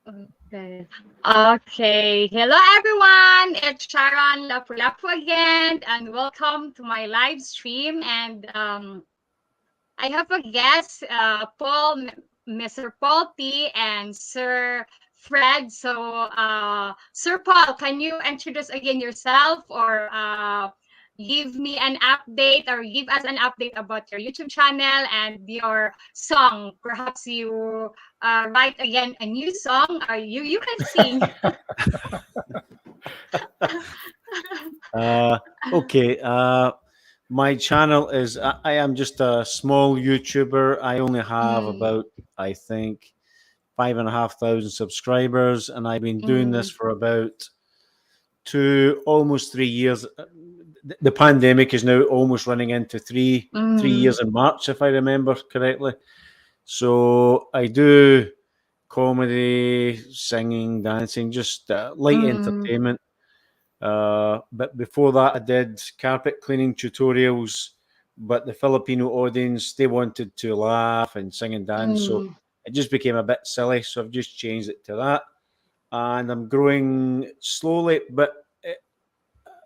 Okay. Okay. Hello, everyone. It's Sharon Lapu-Lapu again, and welcome to my live stream. And I have a guest, Mr. Paul T. and Sir Fred. So, Sir Paul, can you introduce again yourself or give me an update or give us an update about your YouTube channel and your song? Perhaps you write again a new song or you can sing. Uh, okay. My channel is I am just a small YouTuber. I only have Mm, about, I think, 5,500 subscribers, and I've been doing this mm, for about almost 3 years. The pandemic is now almost running into three mm, years in March, if I remember correctly. So I do comedy, singing, dancing, just light mm, entertainment. But before that, I did carpet cleaning tutorials. But the Filipino audience, they wanted to laugh and sing and dance. So mm. it just became a bit silly. So I've just changed it to that. And I'm growing slowly, but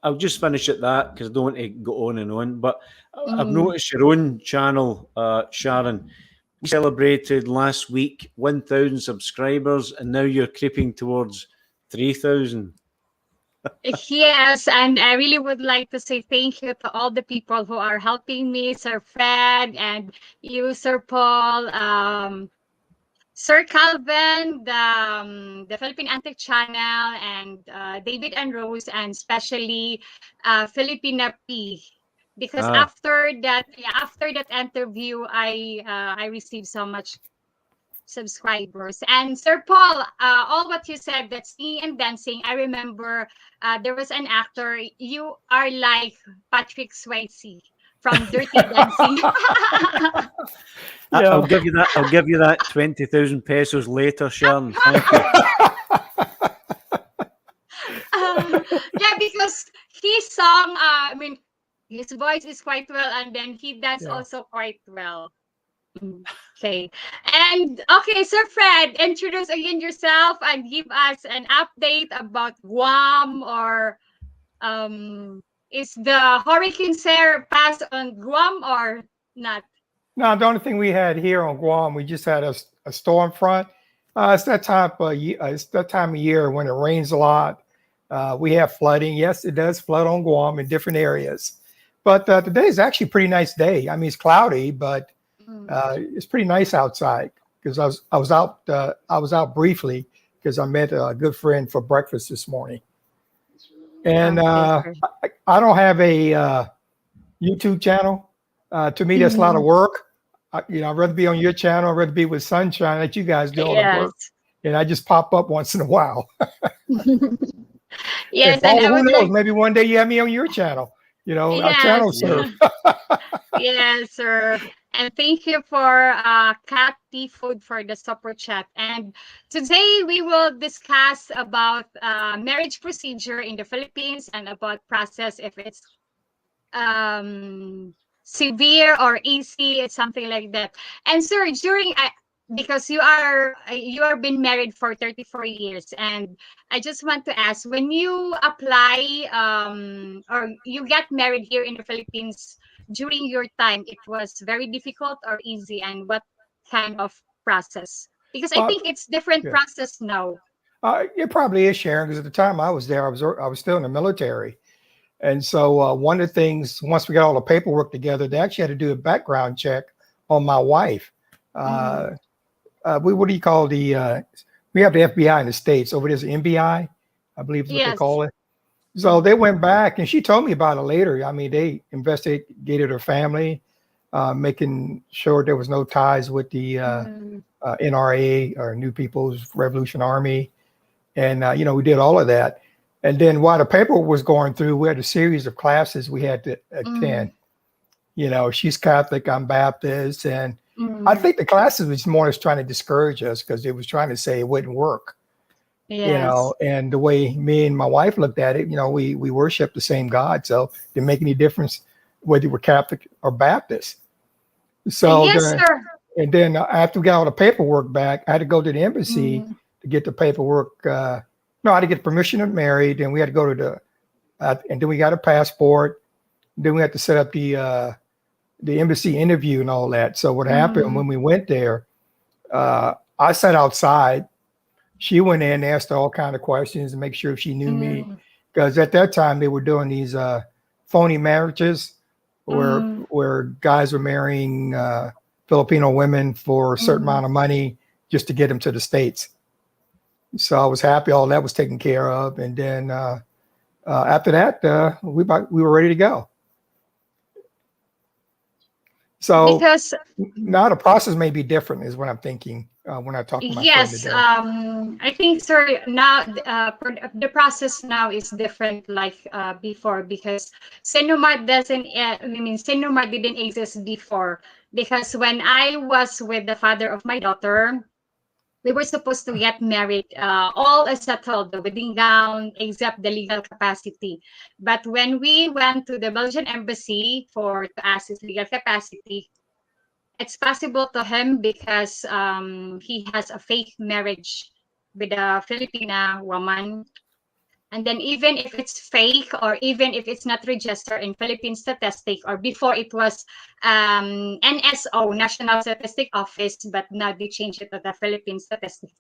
I'll just finish at that because I don't want to go on and on. But I've Mm. noticed your own channel, Sharon. We celebrated last week 1,000 subscribers, and now you're creeping towards 3,000. Yes, and I really would like to say thank you to all the people who are helping me, Sir Fred and you, Sir Paul, Sir Calvin, the Philippine Antique Channel, and David and Rose, and especially Filipina P. Because Ah, after that interview, I received so much subscribers. And Sir Paul, all what you said, that singing and dancing, I remember there was an actor, you are like Patrick Swayze from Dirty Dancing. I'll Yeah. give you that. I'll give you that 20,000 pesos later, Sharon. Thank you. Yeah, because his song, I mean, his voice is quite well, and then he does Yeah. also quite well. Mm, okay. And okay, Sir Fred, introduce again yourself and give us an update about Guam or is the Hurricane Sarah pass on Guam or not? Now, the only thing we had here on Guam, we just had a storm front. It's that time of year when it rains a lot. We have flooding. Yes, it does flood on Guam in different areas. But today is actually a pretty nice day. I mean, it's cloudy, but Mm. it's pretty nice outside because I was out briefly because I met a good friend for breakfast this morning. And Okay, sir. I don't have a YouTube channel. To me, that's a lot of Mm, work. I'd rather be on your channel. I'd rather be with Sunshine. Let you guys do all the work, yes. and I just pop up once in a while. And Yes, and Paul, I who would knows? like, Maybe one day you have me on your channel. Our channel yes. serve. Yes, sir. And thank you for Cat Tea Food for the super chat. And today we will discuss about marriage procedure in the Philippines and about process if it's severe or easy, it's something like that. And sir, during because you are been married for 34 years, and I just want to ask, when you apply or you get married here in the Philippines, during your time it was very difficult or easy, and what kind of process? Because I uh, think it's different yeah. process now. It probably is, Sharon, because at the time I was there, I was still in the military. And so one of the things, once we got all the paperwork together, they actually had to do a background check on my wife. Mm, Uh, what do you call we have the FBI in the States. Over there's the NBI, I believe is what they yes. call it. So they went back and she told me about it later. I mean, they investigated her family, making sure there was no ties with the Mm, NRA or New People's Revolution Army. And, we did all of that. And then while the paperwork was going through, we had a series of classes we had to mm, attend. She's Catholic, I'm Baptist. And I mm, think the classes was more or less trying to discourage us because it was trying to say it wouldn't work, yes. and the way me and my wife looked at it, we worship the same God. So it didn't make any difference whether you were Catholic or Baptist. So Yes, sir. and then after we got all the paperwork back, I had to go to the embassy Mm, to get the paperwork. No, I had to get permission to marry. Then we had to go to and then we got a passport. Then we had to set up the embassy interview and all that. So what happened when we went there? I sat outside. She went in, asked all kind of questions and make sure she knew me, because at that time they were doing these phony marriages where guys were marrying Filipino women for a certain amount of money just to get them to the States. So I was happy all that was taken care of, and then after that we were ready to go. So Because now the process may be different, is what I'm thinking when I talk to my friend yes, today. I think, sir, now the process now is different like before, because Cinemark doesn't. Cinemark didn't exist before, because when I was with the father of my daughter, we were supposed to get married, all is settled, the wedding gown, except the legal capacity. But when we went to the Belgian embassy to ask his legal capacity, it's possible to him because he has a fake marriage with a Filipina woman. And then even if it's fake, or even if it's not registered in Philippine Statistic, or before it was NSO, National Statistic Office, but now they changed it to the Philippine Statistic.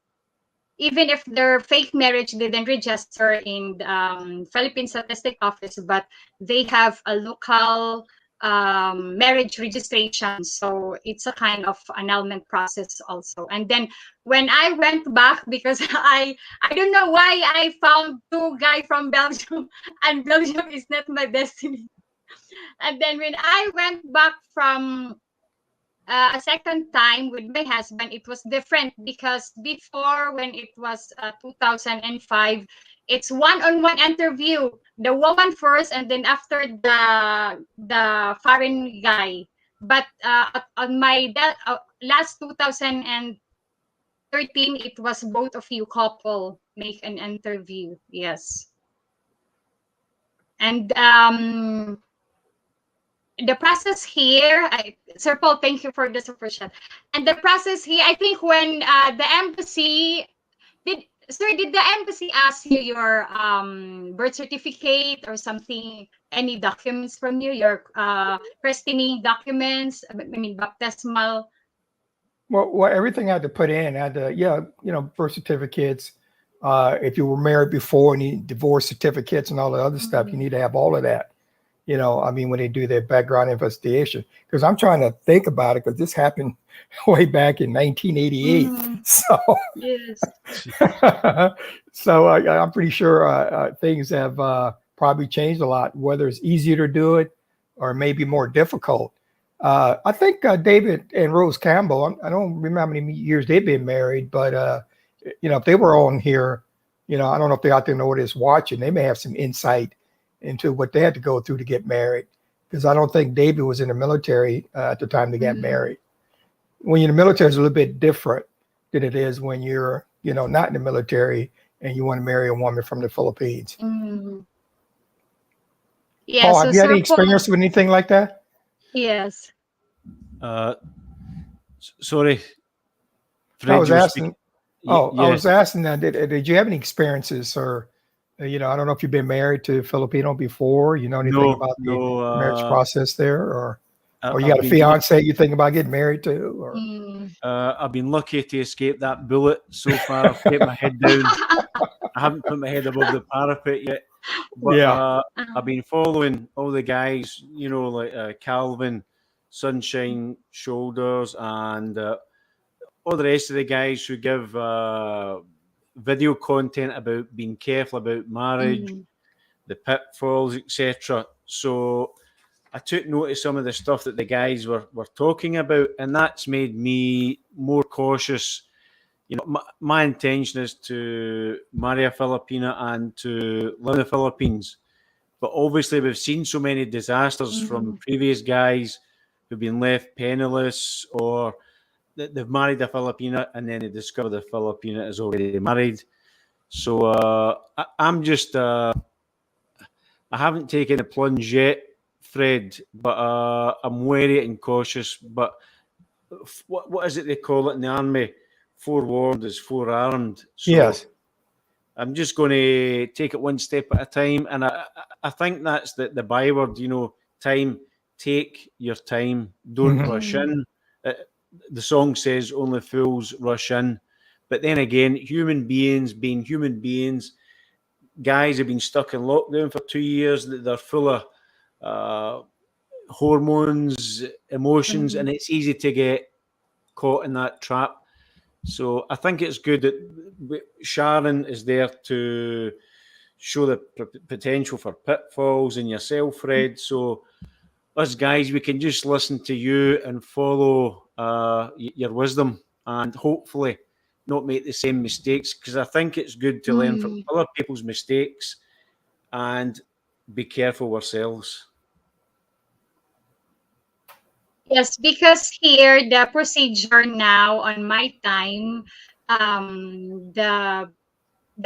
Even if their fake marriage didn't register in the Philippine Statistic Office, but they have a local marriage registration, so it's a kind of annulment process also. And then when I went back, because I don't know why I found two guys from Belgium, and Belgium is not my destiny. And then when I went back from a second time with my husband, it was different, because before, when it was 2005, it's one-on-one interview, the woman first, and then after the foreign guy. But on my last 2013, it was both of you couple make an interview. Yes. And the process here, Sir Paul, thank you for the super chat. And the process here, I think when the embassy did the embassy ask you your birth certificate or something, any documents from you, your christening documents, baptismal? Well, everything I had to put in, I had to, birth certificates. If you were married before, and you divorce certificates and all the other stuff, you need to have all of that. When they do their background investigation, because I'm trying to think about it, because this happened way back in 1988. So, Yes. so I'm pretty sure things have probably changed a lot, whether it's easier to do it or maybe more difficult. I think David and Rose Campbell, I don't remember how many years they've been married, but if they were on here, I don't know if they're out there in the audience watching, they may have some insight into what they had to go through to get married, because I don't think David was in the military at the time they got married. When you're in the military, it's a little bit different than it is when you're, not in the military and you want to marry a woman from the Philippines. Yeah. Paul, So have you had any Sir Paul, experience with anything like that? yes. Sorry, Fred, I was you were asking. speaking. I Yeah. was asking that. Did you have any experiences, or I don't know if you've been married to a Filipino before. You know anything about the marriage process there, or you got a fiance you think about getting married to, or? I've been lucky to escape that bullet so far. I've kept my head down. I haven't put my head above the parapet yet. But I've been following all the guys, like Calvin, Sunshine Shoulders, and all the rest of the guys who give video content about being careful about marriage, the pitfalls, etc. So I took note of some of the stuff that the guys were talking about, and that's made me more cautious. My intention is to marry a Filipina and to live in the Philippines. But obviously, we've seen so many disasters from previous guys who've been left penniless, or they've married a Filipina and then they discover the Filipina is already married. So I'm just, I haven't taken the plunge yet, Fred, but I'm wary and cautious. But what is it they call it in the army? forewarned is forearmed. So Yes. I'm just going to take it one step at a time. And I think that's the byword, time. Take your time. Don't rush in. The song says only fools rush in. But then again, human beings being human beings, guys have been stuck in lockdown for 2 years. They're full of hormones, emotions, and it's easy to get caught in that trap. So I think it's good that Sharon is there to show the potential for pitfalls in yourself, Fred. So us guys, we can just listen to you and follow your wisdom, and hopefully not make the same mistakes, because I think it's good to learn from other people's mistakes and be careful ourselves. Yes, because here the procedure now on my time, the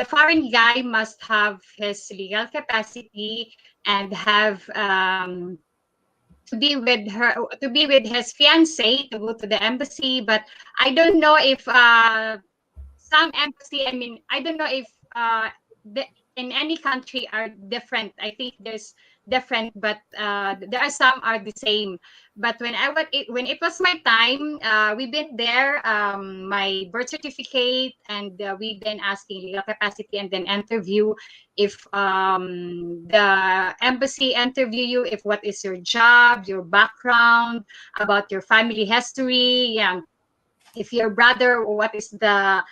foreign guy must have his legal capacity and have to be with his fiance to go to the embassy. But I don't know if some embassy, I mean, I don't know if the, in any country are different. I think there's different, but there are some are the same. But when it was my time, we've been there. My birth certificate, and we've been asking legal capacity, and then interview. If the embassy interview you, if what is your job, your background, about your family history, yeah, if your brother, what is the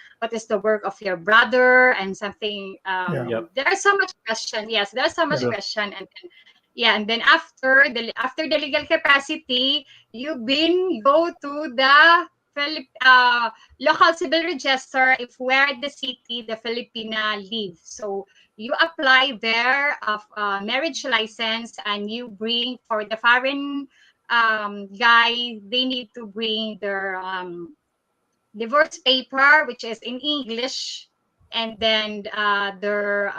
work of your brother, and something. There are so much question. Yes, there's so much question. And then, and then after the legal capacity, you go to the local civil register if where the city the Filipina live. So you apply there of marriage license, and you bring for the foreign guy, they need to bring their divorce paper, which is in English, and then their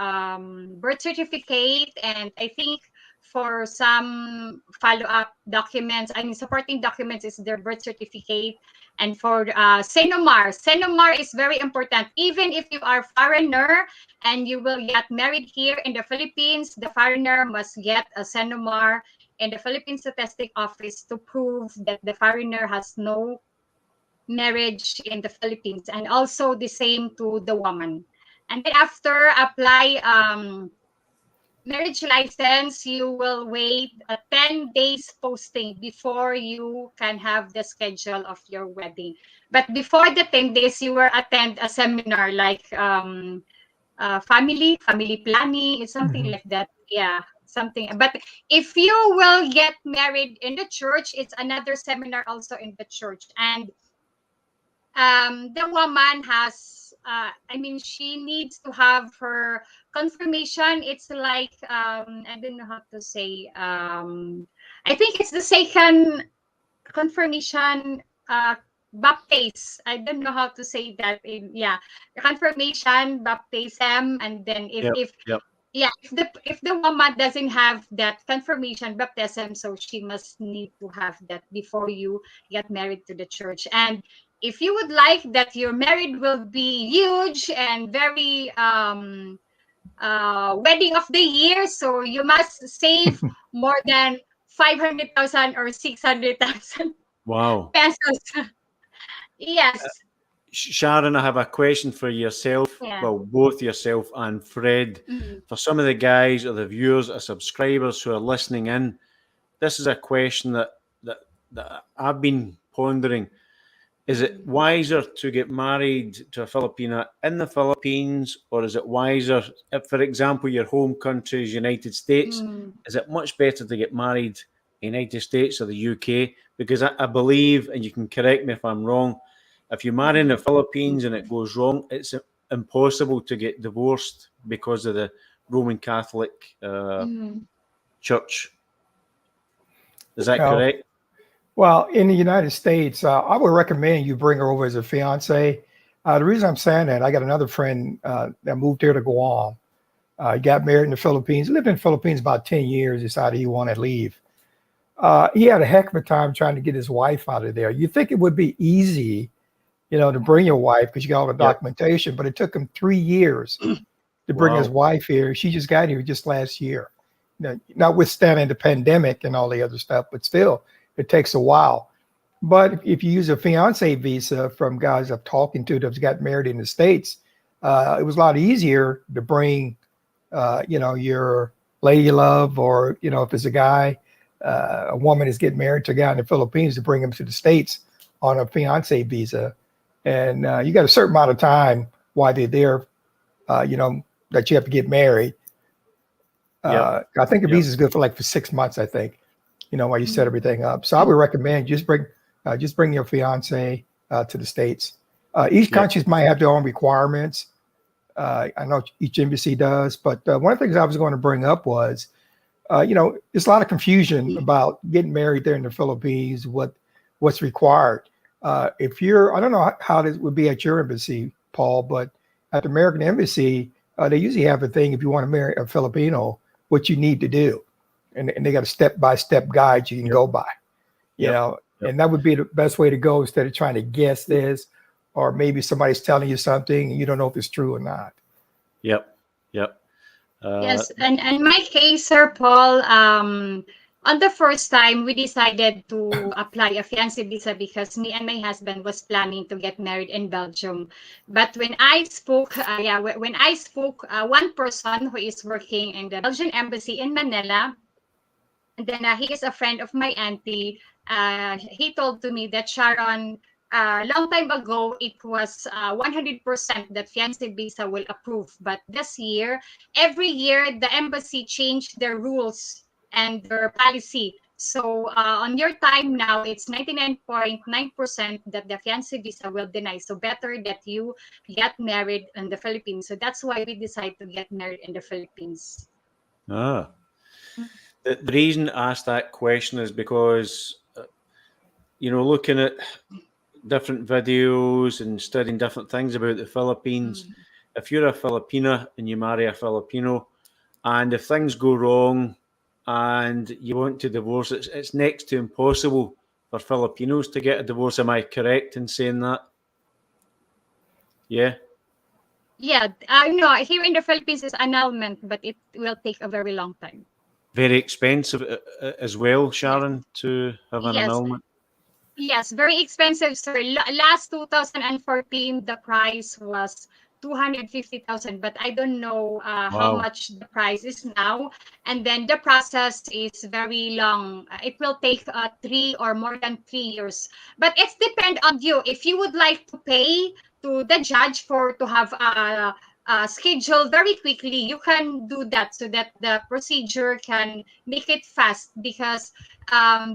birth certificate, and I think for some follow-up documents, I mean supporting documents, is their birth certificate. And for Senomar is very important. Even if you are foreigner and you will get married here in the Philippines, the foreigner must get a Senomar in the Philippine Statistic Office to prove that the foreigner has no marriage in the Philippines, and also the same to the woman. And then after apply marriage license, you will wait 10 days posting before you can have the schedule of your wedding. But before the 10 days, you will attend a seminar like family planning, something like that. Yeah, something. But if you will get married in the church, it's another seminar also in the church. And the woman has I mean, she needs to have her confirmation. It's like I don't know how to say, I think it's the second confirmation, baptize. I don't know how to say that in, the confirmation, baptism. And then if the woman doesn't have that confirmation baptism, so she must need to have that before you get married to the church. And if you would like that your marriage will be huge and very wedding of the year, so you must save more than 500,000 or 600,000 Wow. pesos. Yes. Sharon, I have a question for yourself. Yeah. Well, both yourself and Fred. For some of the guys or the viewers or subscribers who are listening in, this is a question that I've been pondering. Is it wiser to get married to a Filipina in the Philippines, or is it wiser, if, for example, your home country is United States, is it much better to get married in the United States or the UK? Because I believe, and you can correct me if I'm wrong, if you marry in the Philippines and it goes wrong, it's impossible to get divorced because of the Roman Catholic Church. Is that correct? Well, in the United States, I would recommend you bring her over as a fiance. The reason I'm saying that, I got another friend that moved here to Guam. He got married in the Philippines, lived in the Philippines about 10 years, decided he wanted to leave. He had a heck of a time trying to get his wife out of there. You think it would be easy to bring your wife because you got all the documentation. But it took him 3 years to bring his wife here. She just got here just last year. Notwithstanding the pandemic and all the other stuff, but still, it takes a while. But if you use a fiance visa from guys I've talking to that's got married in the States, it was a lot easier to bring, your lady love, or, if it's a guy, a woman is getting married to a guy in the Philippines, to bring him to the States on a fiance visa. And you got a certain amount of time while they're there, that you have to get married. I think a visa is good for 6 months, I think, while you set everything up. So I would recommend just bring your fiance to the States. Each country might have their own requirements. I know each embassy does, but one of the things I was going to bring up was, there's a lot of confusion about getting married there in the Philippines, what's required. I don't know how this would be at your embassy, Paul, but at the American Embassy, they usually have a thing if you want to marry a Filipino, what you need to do. And they got a step-by-step guide you can go by, and that would be the best way to go instead of trying to guess this, or maybe somebody's telling you something and you don't know if it's true or not. Yep. Yes, and in my case, Sir Paul, on the first time we decided to apply a fiancé visa because me and my husband was planning to get married in Belgium. But when I spoke, one person who is working in the Belgian embassy in Manila, and then he is a friend of my auntie. He told to me that Sharon, long time ago, it was 100% that fiancé visa will approve. But this year, every year, the embassy changed their rules and their policy. So on your time now, it's 99.9% that the fiancé visa will deny. So better that you get married in the Philippines. So that's why we decided to get married in the Philippines. The reason I asked that question is because, looking at different videos and studying different things about the Philippines, if you're a Filipina and you marry a Filipino, and if things go wrong and you want to divorce, it's next to impossible for Filipinos to get a divorce. Am I correct in saying that? Yeah. Yeah, no, here in the Philippines is annulment, but it will take a very long time. Very expensive as well, Sharon, to have an annulment. Yes, very expensive, sir. Last 2014, the price was 250,000, but I don't know how much the price is now. And then the process is very long. It will take 3 or more than 3 years. But it's depend on you. If you would like to pay to the judge to have a schedule very quickly, you can do that so that the procedure can make it fast, because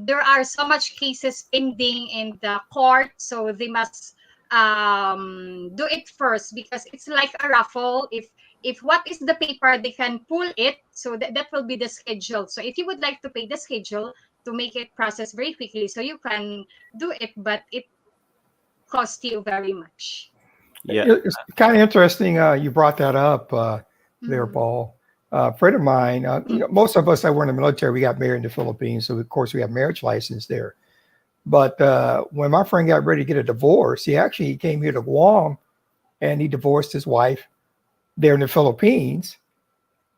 there are so much cases pending in the court, so they must do it first, because it's like a raffle. If what is the paper, they can pull it, so that will be the schedule. So if you would like to pay the schedule to make it process very quickly, so you can do it, but it costs you very much. It's kind of interesting you brought that up there, Paul. A friend of mine, most of us that were in the military, we got married in the Philippines, so of course we have marriage license there. But when my friend got ready to get a divorce, he came here to Guam and he divorced his wife there in the Philippines.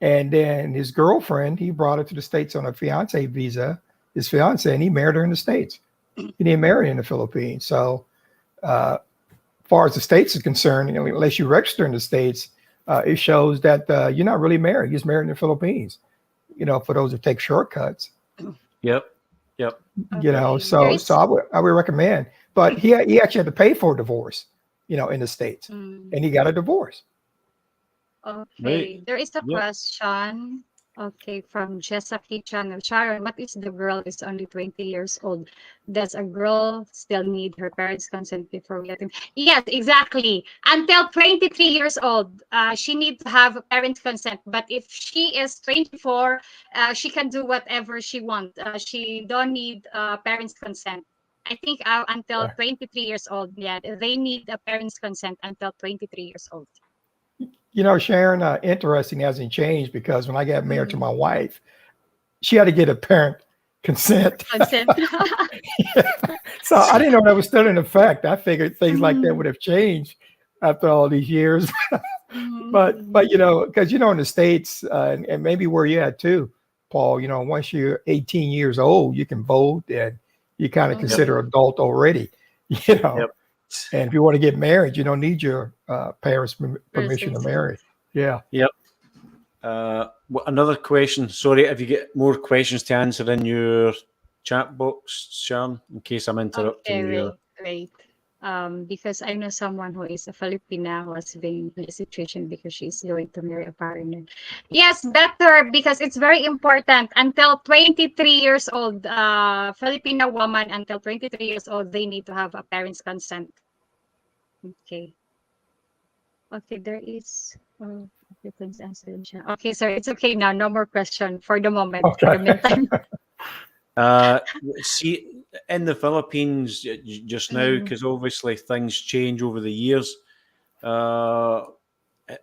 And then his girlfriend, he brought her to the States on a fiance visa, his fiance, and he married her in the States. He didn't marry her in the Philippines. So as far as the States is concerned, unless you register in the States, it shows that you're not really married. You're just married in the Philippines, for those who take shortcuts. Yep. Okay. So I would recommend, but he actually had to pay for a divorce, in the States, and he got a divorce. Okay, there is a question. Okay, from Jessica Channel. Sharon, what is the girl is only 20 years old? Does a girl still need her parents' consent before getting? Yes, exactly. Until 23 years old, she needs to have parents' consent. But if she is 24, she can do whatever she wants. She don't need parents' consent. I think until 23 years old, they need a parents' consent until 23 years old. Sharon, interesting, hasn't changed, because when I got married to my wife, she had to get a parent consent. Consent. Yeah. So I didn't know that was still in effect. I figured things like that Mm, would have changed after all these years. but mm, but because in the States and maybe where you're at too, Paul, once you're 18 years old, you can vote and you kind of Yep. consider okay. adult already. You know, Yep. and if you want to get married, you don't need your parents' permission to Persons. marry. Yeah. Yep. Another question. Sorry, if you get more questions to answer in your chat box, Sharon, in case I'm interrupting Okay, you. wait. Because I know someone who is a Filipina who has been in this situation because she's going to marry a foreigner. Yes, better because it's very important. Until 23 years old, Filipino woman until 23 years old, they need to have a parent's consent. Okay. Okay, there is. Okay, please answer in chat. Okay, sir, it's okay now. No more question for the moment, for Okay. the meantime. Uh, See, in the Philippines just now, Mm. because obviously things change over the years. Uh,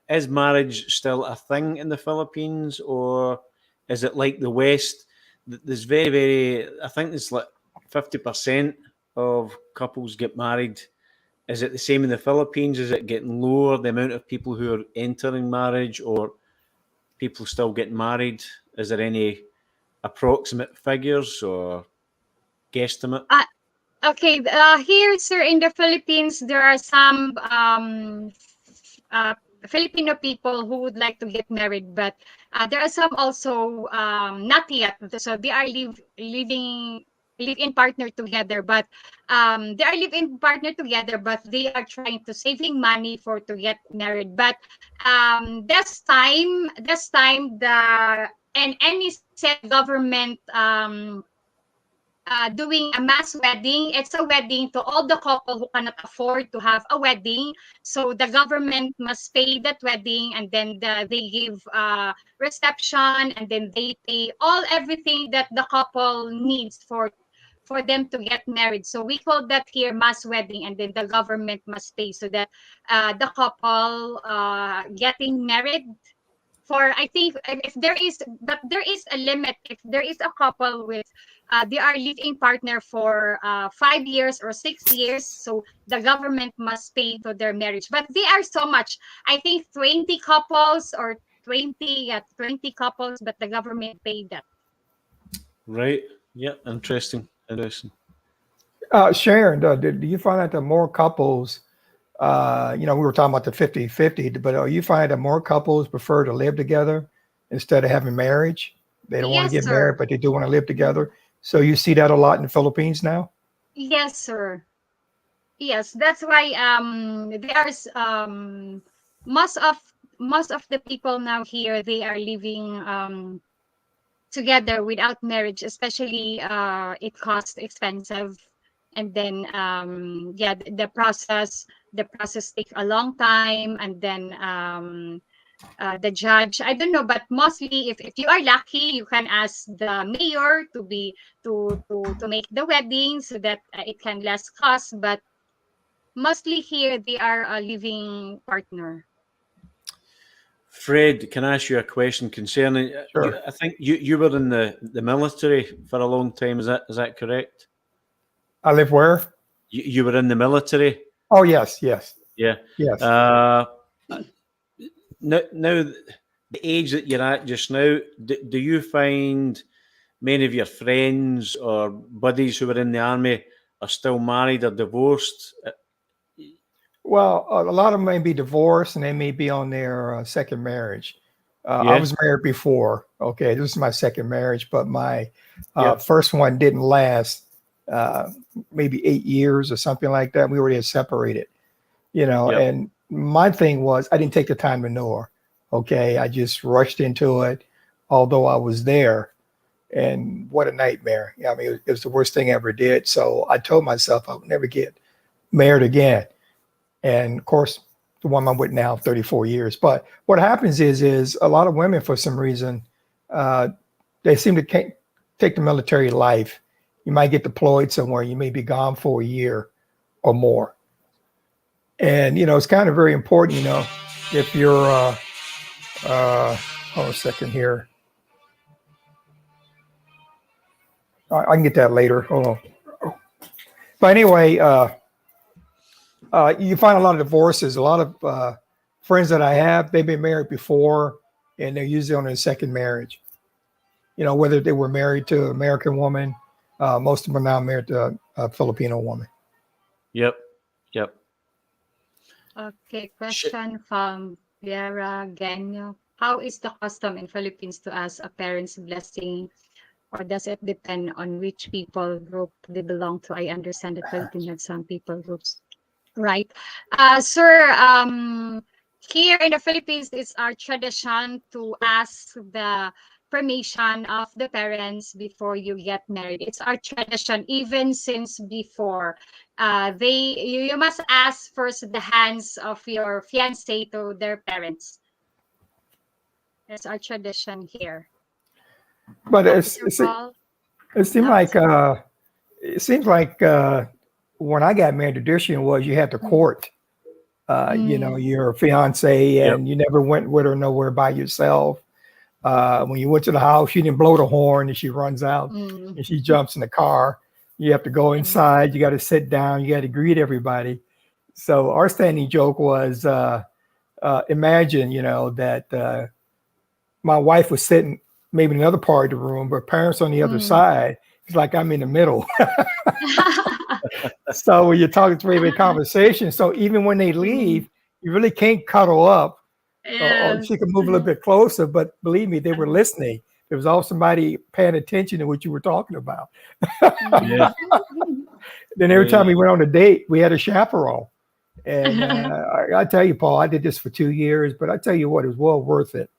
is marriage still a thing in the Philippines, or is it like the West? There's very, very. I think there's like 50% of couples get married. Is it the same in the Philippines? Is it getting lower, the amount of people who are entering marriage, or people still getting married? Is there any approximate figures or guesstimate? Uh, okay, here, sir, in the Philippines, there are some Filipino people who would like to get married, but there are some also not yet. So they are live in partner together, but they are live-in partner together, but they are trying to saving money for to get married. But this time the and any set government doing a mass wedding. It's a wedding to all the couple who cannot afford to have a wedding. So the government must pay that wedding, and then they give reception, and then they pay all everything that the couple needs for them to get married. So we call that here mass wedding, and then the government must pay so that the couple getting married for I think if there is but there is a limit if there is a couple with they are living partner for 5 years or 6 years, so the government must pay to their marriage, but they are so much. I think 20 couples or 20 couples, but the government paid that. Right. Yeah. Interesting. Interesting. Sharon, do you find that the more couples, we were talking about the 50-50, but are you finding that more couples prefer to live together instead of having marriage? They don't want to Yes, get married, sir. but they do want to live together. So you see that a lot in the Philippines now? Yes, sir. Yes, that's why there's most of most of the people now here, they are living together without marriage, especially it costs expensive, and then yeah, the process take a long time, and then the judge, I don't know, but mostly if you are lucky, you can ask the mayor to be to make the wedding so that it can less cost, but mostly here they are a living partner. Fred, can I ask you a question concerning you? Sure. I think you were in the military for a long time. Is that correct? I live where? You were in the military. Oh, yes, yes, Yeah. yes. Uh, now, the age that you're at just now, do you find many of your friends or buddies who were in the army are still married or divorced? Well, a lot of them may be divorced and they may be on their second marriage. I Yeah. was married before. Okay, this is my second marriage, but my Yep. first one didn't last maybe 8 years or something like that. We already had separated, Yep. and my thing was I didn't take the time to know her. Okay, I just rushed into it, although I was there. And what a nightmare. I mean, it was the worst thing I ever did. So I told myself I would never get married again. And of course, the one I'm with now, 34 years. But what happens is a lot of women, for some reason, uh, they seem to can't take the military life. You might get deployed somewhere. You may be gone for a year or more. And, it's kind of very important, if you're, hold on a second here. I can get that later. Hold on. But anyway, you find a lot of divorces. A lot of friends that I have, they've been married before, and they're usually on their second marriage. Whether they were married to an American woman, most of them are now married to a Filipino woman. Yep. Yep. Okay, Sh- question from Vera Genyo. How is the custom in Philippines to ask a parent's blessing, or does it depend on which people group they belong to? I understand that Philippines have some people groups, right? Sir, here in the Philippines, it's our tradition to ask the permission of the parents before you get married. It's our tradition, even since before. You must ask first the hands of your fiancé to their parents. That's our tradition here. But Sir Paul? it seemed Uh, like it seems like when I got married, the tradition was you had to court, your fiance, yep. and you never went with her nowhere by yourself. When you went to the house, she didn't blow the horn, and she runs out mm, and she jumps in the car. You have to go mm, inside. You got to sit down. You got to greet everybody. So our standing joke was, imagine, that my wife was sitting maybe in another part of the room, but parents on the other mm. side. It's like I'm in the middle. So when you're talking to maybe a conversation, so even when they Mm, leave, you really can't cuddle up, or yes. she could move a little bit closer. But believe me, they were listening. There was always somebody paying attention to what you were talking about. Yeah. Then every time Yeah. we went on a date, we had a chaperone. And I tell you, Paul, I did this for 2 years, but I tell you what, it was well worth it,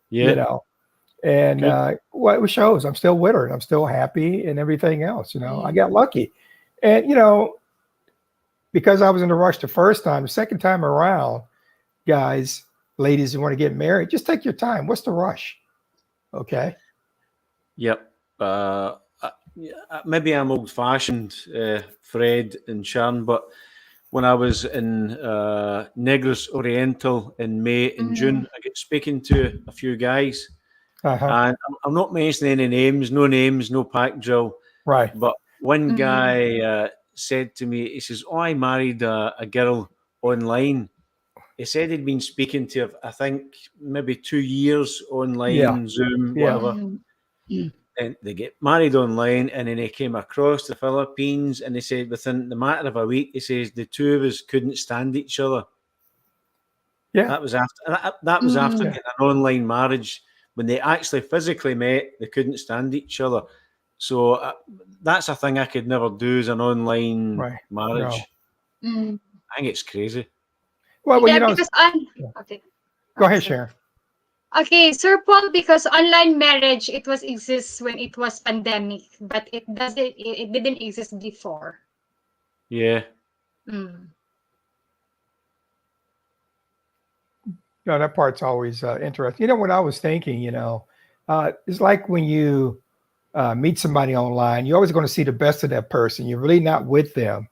you Yeah. know. And Good. well, it shows I'm still with her and I'm still happy and everything else. I Mm, got lucky. And, because I was in a rush the first time, the second time around, guys, ladies who want to get married, just take your time. What's the rush? Okay. Yep. Maybe I'm old fashioned, Fred and Sharon, but when I was in Negros Oriental in May and mm, June, I get speaking to a few guys, Uh-huh. and I'm not mentioning any names, no pack drill, Right. but one mm, guy said to me, he says, "Oh, I married a girl online." He said he'd been speaking to her, I think, maybe 2 years Yeah. online, Zoom, Yeah. whatever. mm, mm. And they get married online, and then he came across the Philippines, and he said within the matter of a week, he says the two of us couldn't stand each other. Yeah. That was after Yeah. getting an online marriage. When they actually physically met, they couldn't stand each other. So that's a thing I could never do, is an online Right. No. marriage. Mm. I think it's crazy. Well, Yeah, because on yeah. okay, Go ahead, sorry. Sharon. Okay, Sir Paul, because online marriage it was exists when it was pandemic, but it didn't exist before. Yeah. Mm. No, that part's always interesting. What I was thinking, it's like when you meet somebody online, you're always going to see the best of that person. You're really not with them.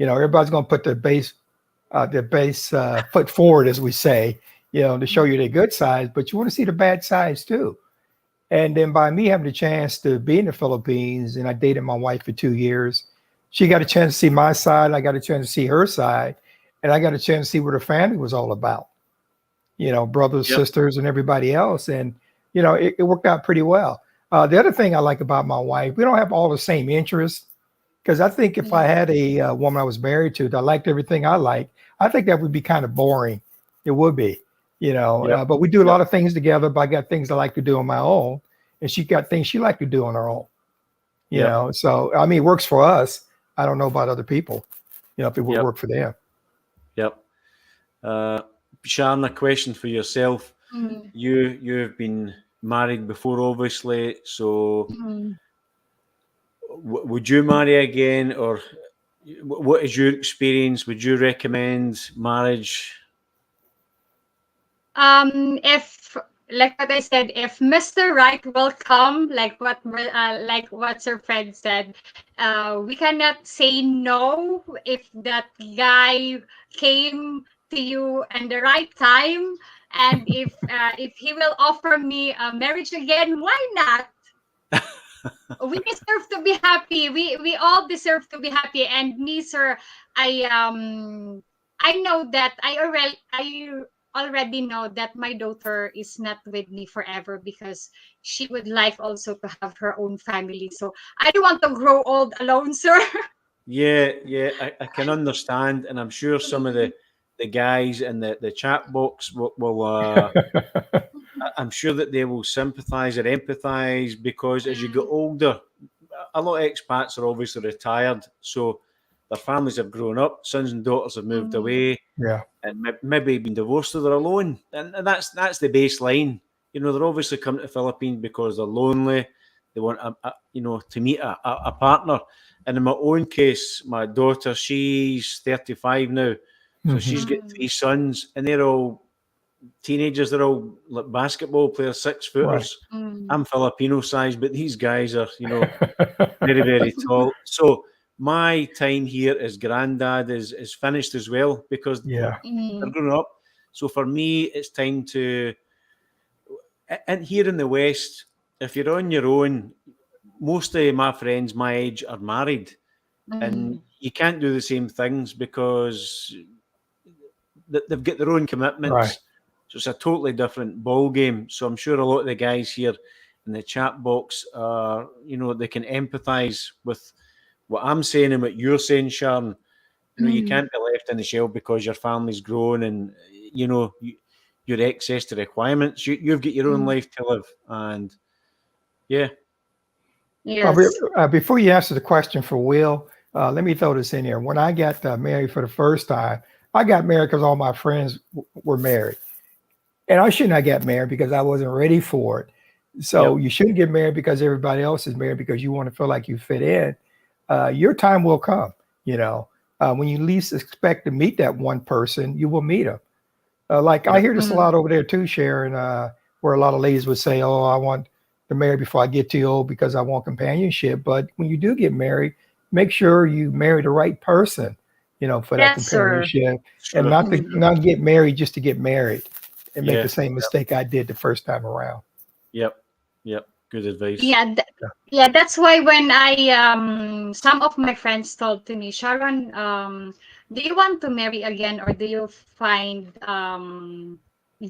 Everybody's going to put their base foot forward, as we say, to show you their good sides, but you want to see the bad sides too. And then by me having the chance to be in the Philippines, and I dated my wife for 2 years, she got a chance to see my side. I got a chance to see her side, and I got a chance to see what her family was all about. Brothers, Yep. sisters, and everybody else. And, it worked out pretty well. The other thing I like about my wife, we don't have all the same interests. Because I think if I Mm. had a woman I was married to that liked everything I like, I think that would be kind of boring. It would be, Yep. but we do a Yep. lot of things together. But I got things I like to do on my own, and she got things she like to do on her own. Yep. So I mean, it works for us. I don't know about other people. If it would Yep. work for them. Yep. Sharon, a question for yourself. Mm. You've been married before, obviously. So, Mm. would you marry again, or what is your experience? Would you recommend marriage? If like what I said, if Mr. Right will come, like what Sir Fred said, we cannot say no if that guy came to you in the right time, and if he will offer me a marriage again, why not? We deserve to be happy. We all deserve to be happy. And me, sir, I know that I already know that my daughter is not with me forever because she would like also to have her own family. So I don't want to grow old alone, sir. Yeah, yeah, I can understand, and I'm sure some of the guys in the chat box will I'm sure that they will sympathise or empathise because as you get Mm, older, a lot of expats are obviously retired, so their families have grown up, sons and daughters have moved mm, away, Yeah. and maybe been divorced, so they're alone, and that's the baseline. You know, they're obviously coming to the Philippines because they're lonely. They want to meet a partner. And in my own case, my daughter, she's 35 now, so Hmm. she's got mm. three sons, and they're all teenagers. They're all like basketball players, 6 footers. Right. Mm. I'm Filipino size, but these guys are, very, very tall. So my time here as granddad is finished as well because Yeah. they're Mm. growing up. So for me, it's time to. And here in the West, if you're on your own, most of my friends my age are married, and Mm. you can't do the same things because they've got their own Right. commitments. So it's a totally different ball game. So I'm sure a lot of the guys here in the chat box are, they can empathise with what I'm saying and what you're saying, Sharon. You Mm. can't be left in the shelf because your family's grown and your excess to requirements. You've got your own Mm. life to live, and yeah, Well, Yes. before you answer the question for Will, let me throw this in here. When I got married for the first time, I got married because all my friends were married. And I shouldn't have got married because I wasn't ready for it. So yep, you shouldn't get married because everybody else is married because you want to feel like you fit in. Your time will come. You know, when you least expect to meet that one person, you will meet them. Like I yep, hear this a Mm. lot over there too, Sharon, where a lot of ladies would say, "Oh, I want to marry before I get too old because I want companionship." But when you do get married, make sure you marry the right person, for that Yes, sir. companionship, and sure, not to Mm. not get married just to get married and make the yeah, same mistake I did the first time around. yep, yep. Good advice. Yeah, yeah, that's why when I some of my friends told to me, Sharon, do you want to marry again or do you find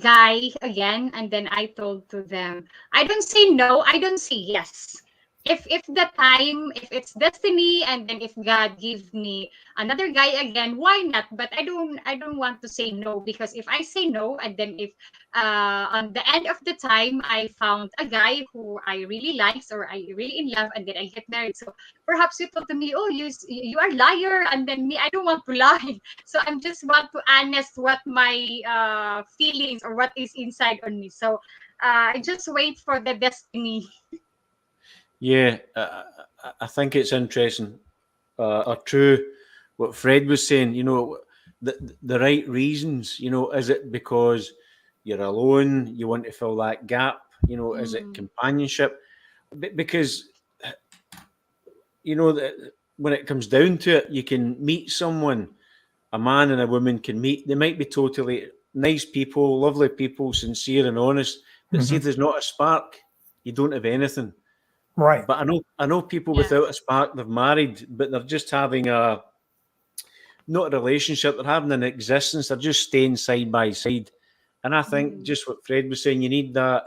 guy again? And then I told to them, I don't say no, I don't say yes. If the time, if it's destiny, and then if God gives me another guy again, why not? But I don't want to say no because if I say no, and then if on the end of the time I found a guy who I really likes or I really in love and then I get married. So perhaps you told to me, oh, you are liar, and then me, I don't want to lie. So I'm just want to honest what my feelings or what is inside on me. So I just wait for the destiny. Yeah, I think it's interesting or true what Fred was saying. The right reasons. Is it because you're alone? You want to fill that gap? Is it Mm, companionship? Because that when it comes down to it, you can meet someone. A man and a woman can meet. They might be totally nice people, lovely people, sincere and honest. But see, Hmm. if there's not a spark, you don't have anything. Right. But I know people without a yes. spark, they've married, but they're just having a not a relationship, they're having an existence, they're just staying side by side. And I think Mm, just what Fred was saying, you need that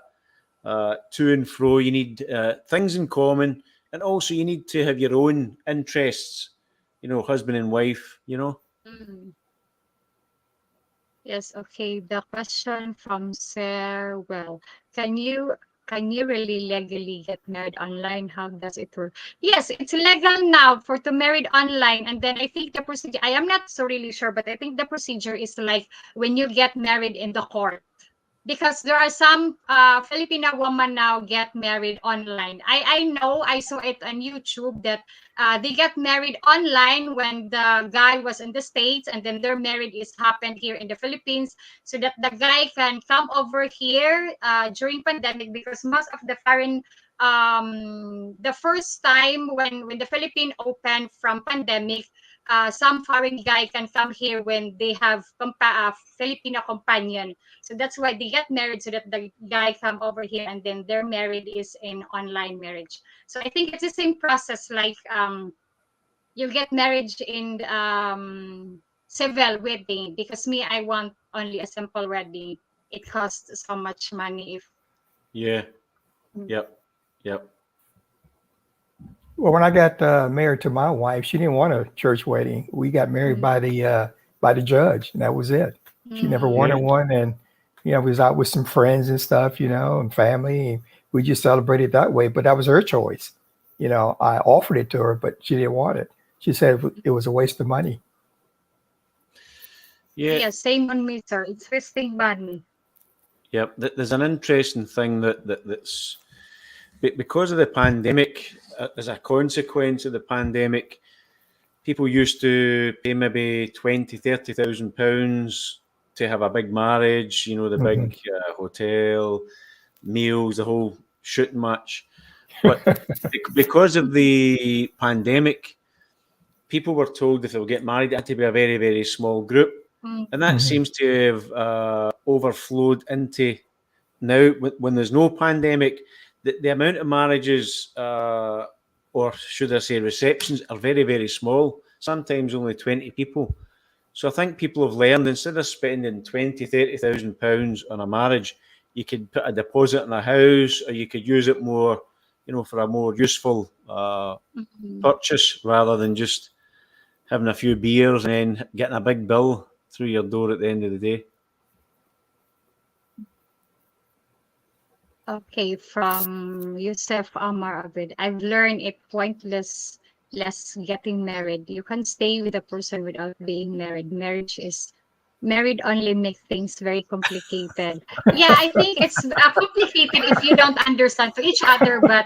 to and fro, you need things in common, and also you need to have your own interests, husband and wife. mm. Yes, okay. The question from Sir, well, can you can you really legally get married online? How does it work? Yes, it's legal now for to married online. And then I think the procedure, I am not so really sure, but I think the procedure is like when you get married in the court because there are some Filipino women now get married online. I know I saw it on YouTube that they get married online when the guy was in the States and then their marriage is happened here in the Philippines so that the guy can come over here during pandemic because most of the foreign the first time when the Philippine opened from pandemic some foreign guy can come here when they have Filipino companion. So that's why they get married, so that the guy come over here and then their marriage is in online marriage. So I think it's the same process, like you get married in civil wedding, because me, I want only a simple wedding. It costs so much money if Yeah. Yep. Yep. Well, when I got married to my wife, she didn't want a church wedding. We got married by the judge, and that was it. She never wanted Yeah. one, and we was out with some friends and stuff, and family. And we just celebrated that way. But that was her choice. I offered it to her, but she didn't want it. She said it was a waste of money. Yeah. Yeah, same on me, sir. It's wasting money. Yep. There's an interesting thing that's because of the pandemic. As a consequence of the pandemic, people used to pay maybe 20,000-30,000 pounds to have a big marriage. The Mhm. big hotel, meals, the whole shooting match. But because of the pandemic, people were told if they would get married, it had to be a very, very small group. And that seems to have overflowed into now, when there's no pandemic, the amount of marriages, or should I say receptions, are very, very small, sometimes only 20 people. So I think people have learned, instead of spending 20,000-30,000 pounds on a marriage, you could put a deposit on a house, or you could use it more, for a more useful purchase, rather than just having a few beers and then getting a big bill through your door at the end of the day. Okay, from Yusuf Amar Abid, I've learned it pointless less getting married. You can stay with a person without being married. Married only makes things very complicated. Yeah, I think it's complicated if you don't understand to each other. But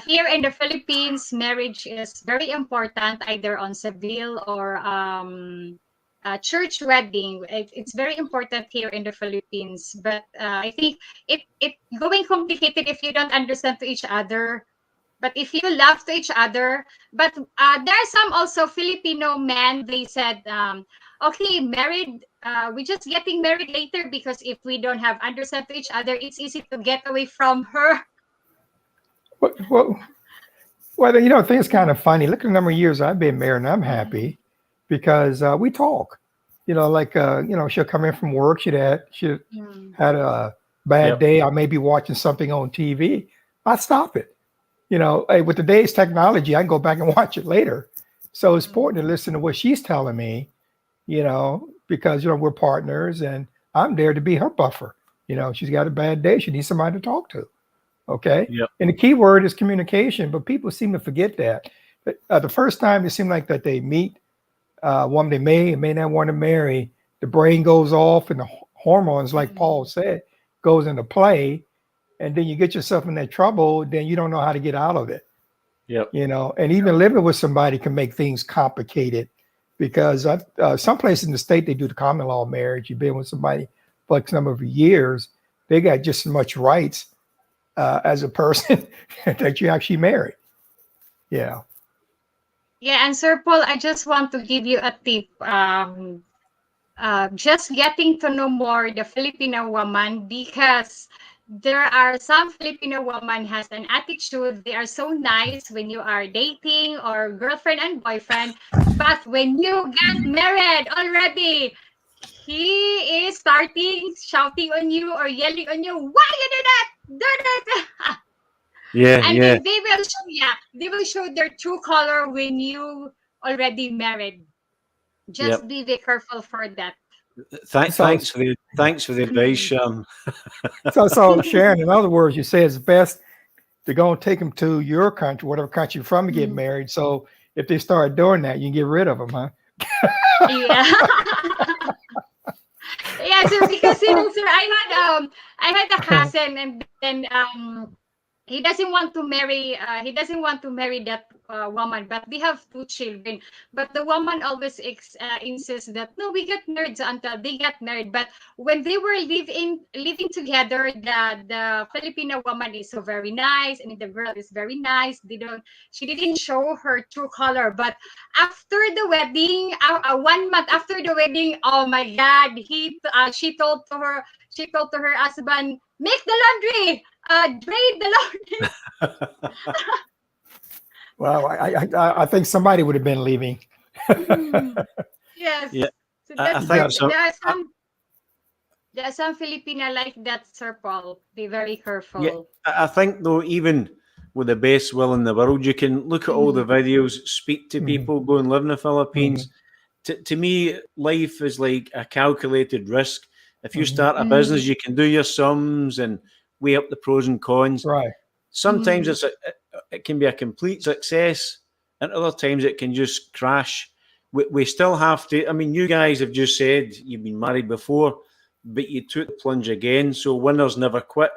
here in the Philippines, marriage is very important, either on civil or church wedding. It's very important here in the Philippines. But I think it going complicated if you don't understand to each other. But if you love to each other, but there are some also Filipino men. They said, okay, married. We're just getting married later, because if we don't have understand to each other, it's easy to get away from her. Well, I think it's kind of funny. Look at the number of years I've been married, and I'm happy because we talk. She'll come in from work. She had a bad Yep. day. I may be watching something on TV. I stop it. Hey, with today's technology, I can go back and watch it later. So it's important to listen to what she's telling me, because we're partners, and I'm there to be her buffer. She's got a bad day. She needs somebody to talk to. Okay. Yep. And the key word is communication, but people seem to forget that. But the first time it seemed like that they meet a woman they may and may not want to marry, the brain goes off and the hormones, like Paul said, goes into play. And then you get yourself in that trouble, then you don't know how to get out of it. Yep. And even living with somebody can make things complicated, because some places in the state, they do the common law marriage. You've been with somebody for X number of years, they got just as much rights as a person that you actually marry. Yeah. Yeah, and Sir Paul, I just want to give you a tip. Just getting to know more the Filipino woman, because there are some Filipino woman has an attitude. They are so nice when you are dating or girlfriend and boyfriend, but when you get married already, he is starting shouting on you or yelling on you. Why you do that? Do that. Yeah. And Yeah. then they will show their true color when you already married. Just Yep. be very careful for that. Thanks for the advice, Sharon. So Sharon, in other words, you say it's best to go and take them to your country, whatever country you're from, to get married. So if they start doing that, you can get rid of them, huh? Yeah. Yeah, sir, because sir, I had a cousin, and then he doesn't want to marry that woman, but they have two children. But the woman always insists that no, we get married until they get married. But when they were living together, the Filipino woman is so very nice, and the girl is very nice. She didn't show her true color. But after the wedding, 1 month after the wedding, oh my God, she told to her husband, make the laundry, drain the laundry. Well, I think somebody would have been leaving. Yes. Yeah, So I that's think so. there are some Filipina like that, Sir Paul. Be very Yeah, careful. I think though, even with the best will in the world, you can look at all the videos, speak to Mhm. people, go and live in the Mhm. Philippines. To me, life is like a calculated risk. If you Mhm. start a business, you can do your sums and weigh up the pros and cons. Right. Sometimes it can be a complete success, and other times it can just crash. We still have to. I mean, you guys have just said you've been married before, but you took the plunge again. So winners never quit.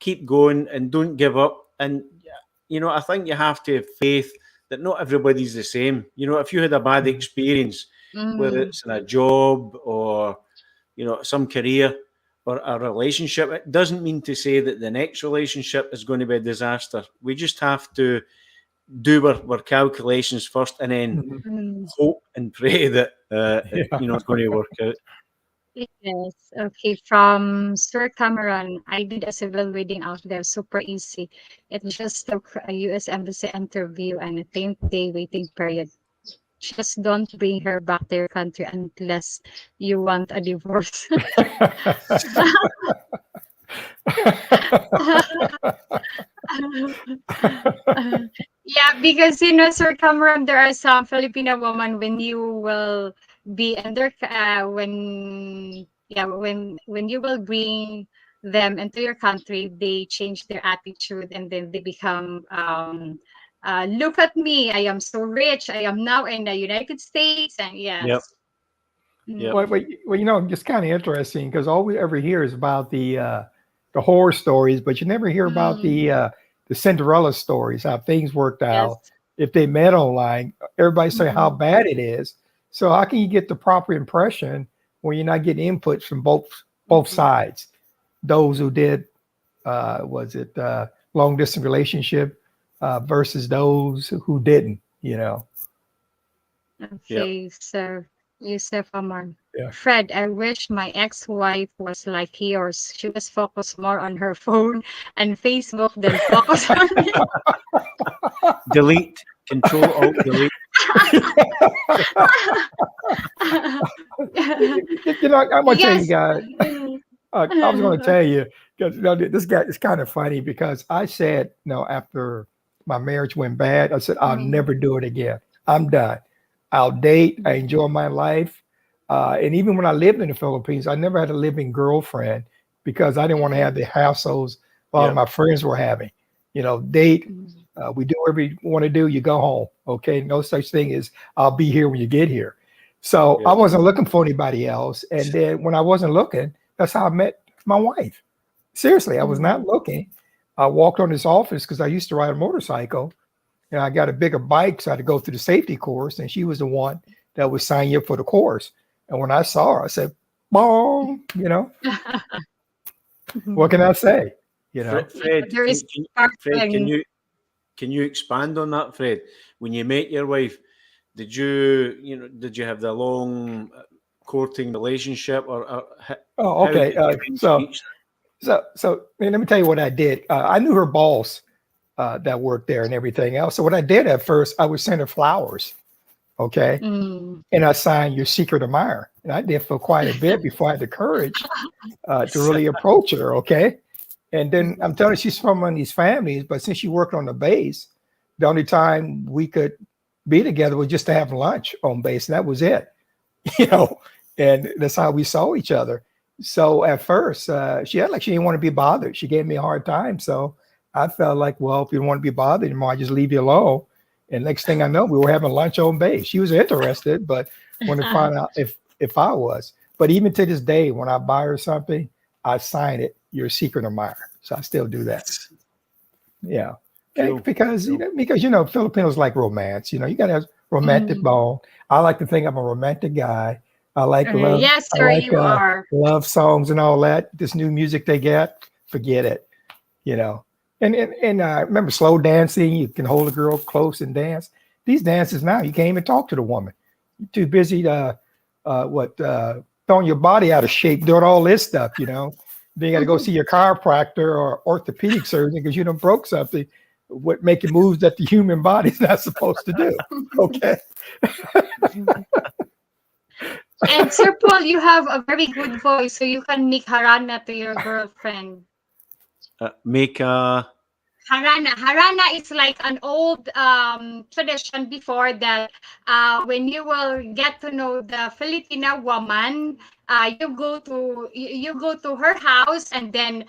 Keep going and don't give up. And I think you have to have faith that not everybody's the same. If you had a bad Mhm. experience, whether Mm, it's in a job or some career or a relationship, it doesn't mean to say that the next relationship is going to be a disaster. We just have to do our calculations first and then Mhm. mm. hope and pray that Yeah. it's going to work out. Yes. Okay. From Sir Cameron, I did a civil wedding out there. Super easy. It just took a U.S. Embassy interview and a 10-day waiting period. Just don't bring her back to your country unless you want a divorce. Yeah, because Sir Cameron, there are some Filipino women when you will be under when you will bring them into your country, they change their attitude and then they become look at me, I am so rich, I am now in the United States, and Yep, yes. yep. Well, Mm, it's kind of interesting because all we ever hear is about the horror stories, but you never hear about mm, the Cinderella stories, how things worked out. yes. If they met online, everybody say how Mm, bad it is. So how can you get the proper impression when you're not getting inputs from both mm. sides? Those who did was it long distance relationship versus those who didn't, Yep. Okay, so Yusuf Amar. Yeah. Fred, I wish my ex-wife was like yours. She was focused more on her phone and Facebook than focus on me. Delete, Control Alt Delete. I'm gonna tell you Yes. guys. I was going to tell you because this guy is kind of funny because I said, after my marriage went bad, I said, I'll Mm, never do it again. I'm done. I'll date. I mm, enjoy my life. And even when I lived in the Philippines, I never had a living girlfriend because I didn't want to have the mm, hassles a lot of Yep, my friends were having. Date. mm. We do whatever you want to do. You go home. Okay. No such thing as I'll be here when you get here. So I yep, wasn't Mm, looking for anybody else. And then when I wasn't looking, that's how I met my wife. Seriously, I was not mm. looking. I walked on this office because I used to ride a motorcycle and I got a bigger bike, so I had to go through the safety course. And she was the one that would sign you up for the course. And when I saw her, I said, "Boom!" What can I say? You know, Yeah, Fred, there is Fred, sparkling. can you expand on that, Fred? When you met your wife, did you have the long courting relationship, or oh, how did okay. you reach Man, let me tell you what I did. I knew her boss that worked there and everything else. So what I did at first, I would send her flowers. Okay. Mm. And I signed Your Secret Admirer. And I did for quite a bit before I had the courage to that? really approach her. Okay. And then I'm Mm. telling you, she's from one of these families, but since she worked on the base, the only time we could be together was just to have lunch on base. And that was it, you know, and that's how we saw each other. So at first, she had like she didn't want to be bothered. She gave me a hard time. So I felt like, well, if you don't want to be bothered anymore, I just leave you alone. And next thing I know, we were having lunch on base. She was interested, but wanted to find out if I was. But even to this day, when I buy her something, I sign it, Your Secret Admirer. So I still do that. Yeah. Cool. Because Filipinos like romance. You got to have romantic Mm. bone. I like to think I'm a romantic guy. I like love. Yes, I sir, like you are. love songs and all that. This new music they get, forget it. You know. And remember slow dancing. You can hold a girl close and dance. These dances now, you can't even talk to the woman. You're too busy to throwing your body out of shape, doing all this stuff. Then you got to go see your chiropractor or orthopedic surgeon because you done broke something. What making moves that the human body's not supposed to do. Okay. And Sir Paul, you have a very good voice, so you can make harana to your girlfriend. Make a Harana. Harana is like an old tradition before that when you will get to know the Filipina woman, you go to her house and then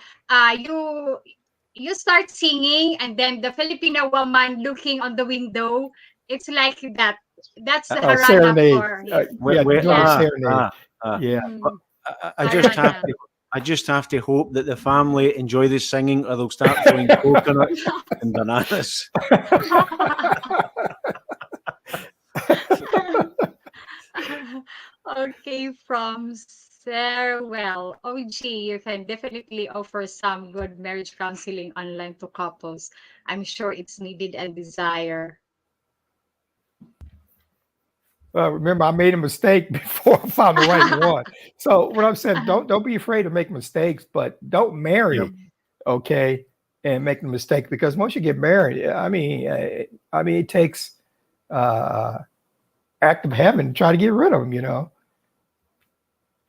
you start singing and then the Filipina woman looking on the window. It's like that. That's the harana Serenade. for Yeah, wait, doing a yeah. serenade. Yeah. Mm, I just have harana. to. I just have to hope that the family enjoy the singing, or they'll start throwing coconuts and bananas. Okay, from Sarah. Well, OG, you can definitely offer some good marriage counseling online to couples. I'm sure it's needed and desire. Remember, I made a mistake before I found the right one. So what I'm saying, don't be afraid to make mistakes, but don't Yep. marry, okay, and make the mistake because once you get married, it takes act of heaven to try to get rid of them.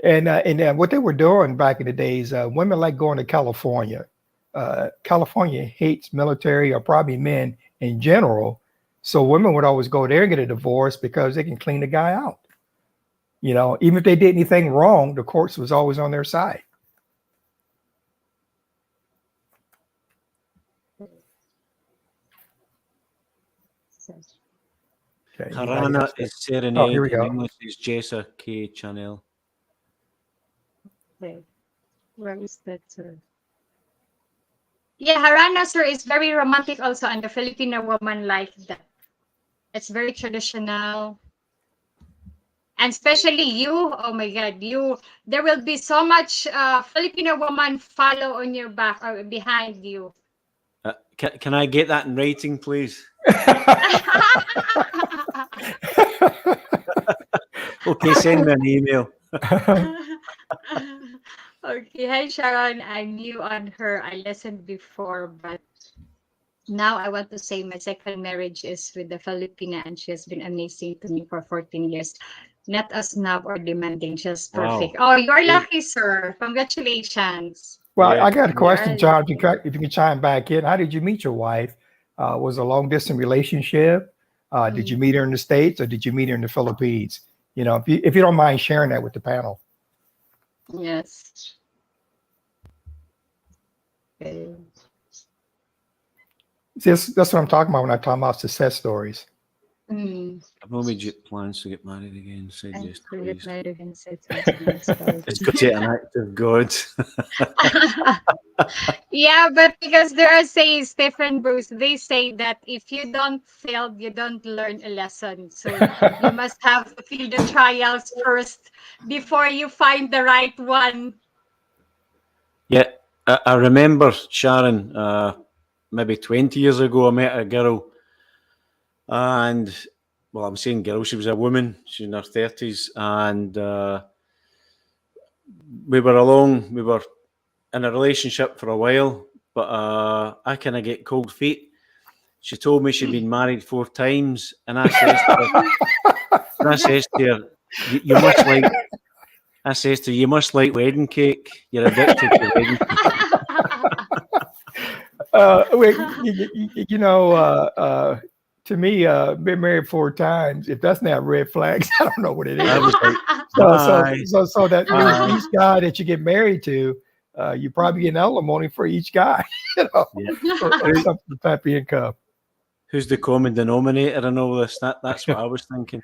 And what they were doing back in the days, women like going to California. California hates military or probably men in general. So women would always go there and get a divorce because they can clean the guy out. Even if they did anything wrong, the courts was always on their side. Okay, Harana is oh, here serenade. we In go. English is Jessa K. Chanel. Okay. Where is that, sir? Yeah, harana, sir, is very romantic also, and the Filipino woman like that. It's very traditional. And especially you, oh my God, there will be so much Filipino woman follow on your back or behind you. Can I get that in writing, please? Okay, send me an email. Okay, hi Sharon, I'm new on her. I listened before, but now I want to say my second marriage is with the Filipina and she has been amazing to me for 14 years. Not a snob or demanding, just perfect. Wow. Oh, you're lucky, sir. Congratulations. Well, Yeah. I got a question, You're John. lucky. If you can chime back in, how did you meet your wife? Was it a long distance relationship? Did you meet her in the States or did you meet her in the Philippines? If you don't mind sharing that with the panel. Yes. Okay. That's what I'm talking about when I'm talking about success stories. I've no immediate plans to get married again. Said And yes, to get please. married again, said something else. It's got to be an act of God. Yeah, but because there are sayings, Stephen Bruce, they say that if you don't fail, you don't learn a lesson. So you must have to feel the trials first before you find the right one. Yeah, I remember Sharon. Maybe 20 years ago, I met a girl, and well, I'm saying girl. She was a woman. She's in her 30s, and we were in a relationship for a while, but I kind of get cold feet. She told me she'd been married 4 times, and I says to her, you must like. I says to her, you must like wedding cake. You're addicted to wedding cake. Wait, to me, been married 4 times. If that's not red flags, I don't know what it I is. was like, So that Bye. means each guy that you get married to, you probably get an alimony for each guy, Yeah. or something type of income. Who's the common denominator in all this? That's what I was thinking.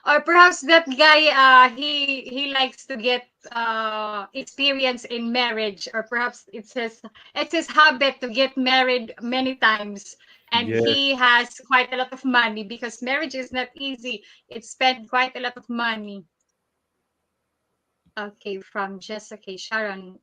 Or perhaps that guy, he likes to get experience in marriage, or perhaps it's his habit to get married many times, and Yeah. he has quite a lot of money because marriage is not easy. It spent quite a lot of money. Okay, from Jessica Sharon,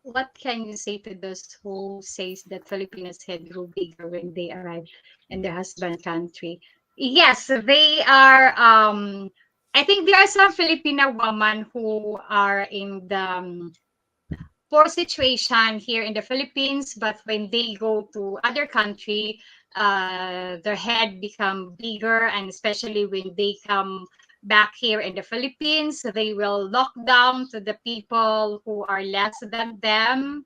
what can you say to those who says that Filipinos head grow bigger when they arrive in their husband country? Yes, they are. I think there are some Filipino women who are in the poor situation here in the Philippines, but when they go to other country, their head become bigger, and especially when they come back here in the Philippines, they will lock down to the people who are less than them.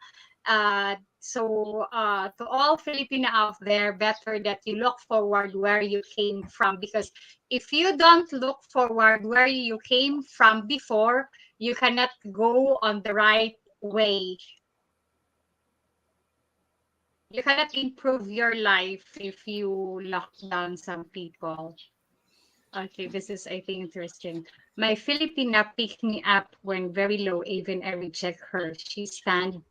So to all Filipino out there, better that you look forward where you came from, because if you don't look forward where you came from before, you cannot go on the right way. You cannot improve your life if you lock down some people. Okay, this is, I think, interesting. My Filipina picked me up when very low, even I reject her. She stand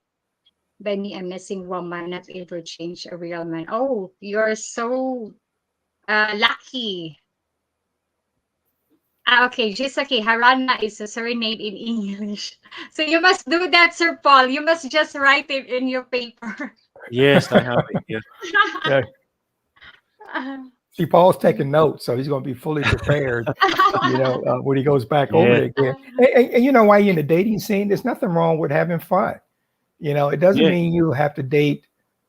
by me, a missing woman, not ever change a real man. Oh, you're so lucky. Okay, just okay. Harana is a surname in English. So you must do that, Sir Paul. You must just write it in your paper. Yes, I have it here. Yeah. See, Paul's taking notes, so he's going to be fully prepared, when he goes back over Yeah. it again. And you know, while you're in the dating scene, there's nothing wrong with having fun. It doesn't Yeah. mean you have to date,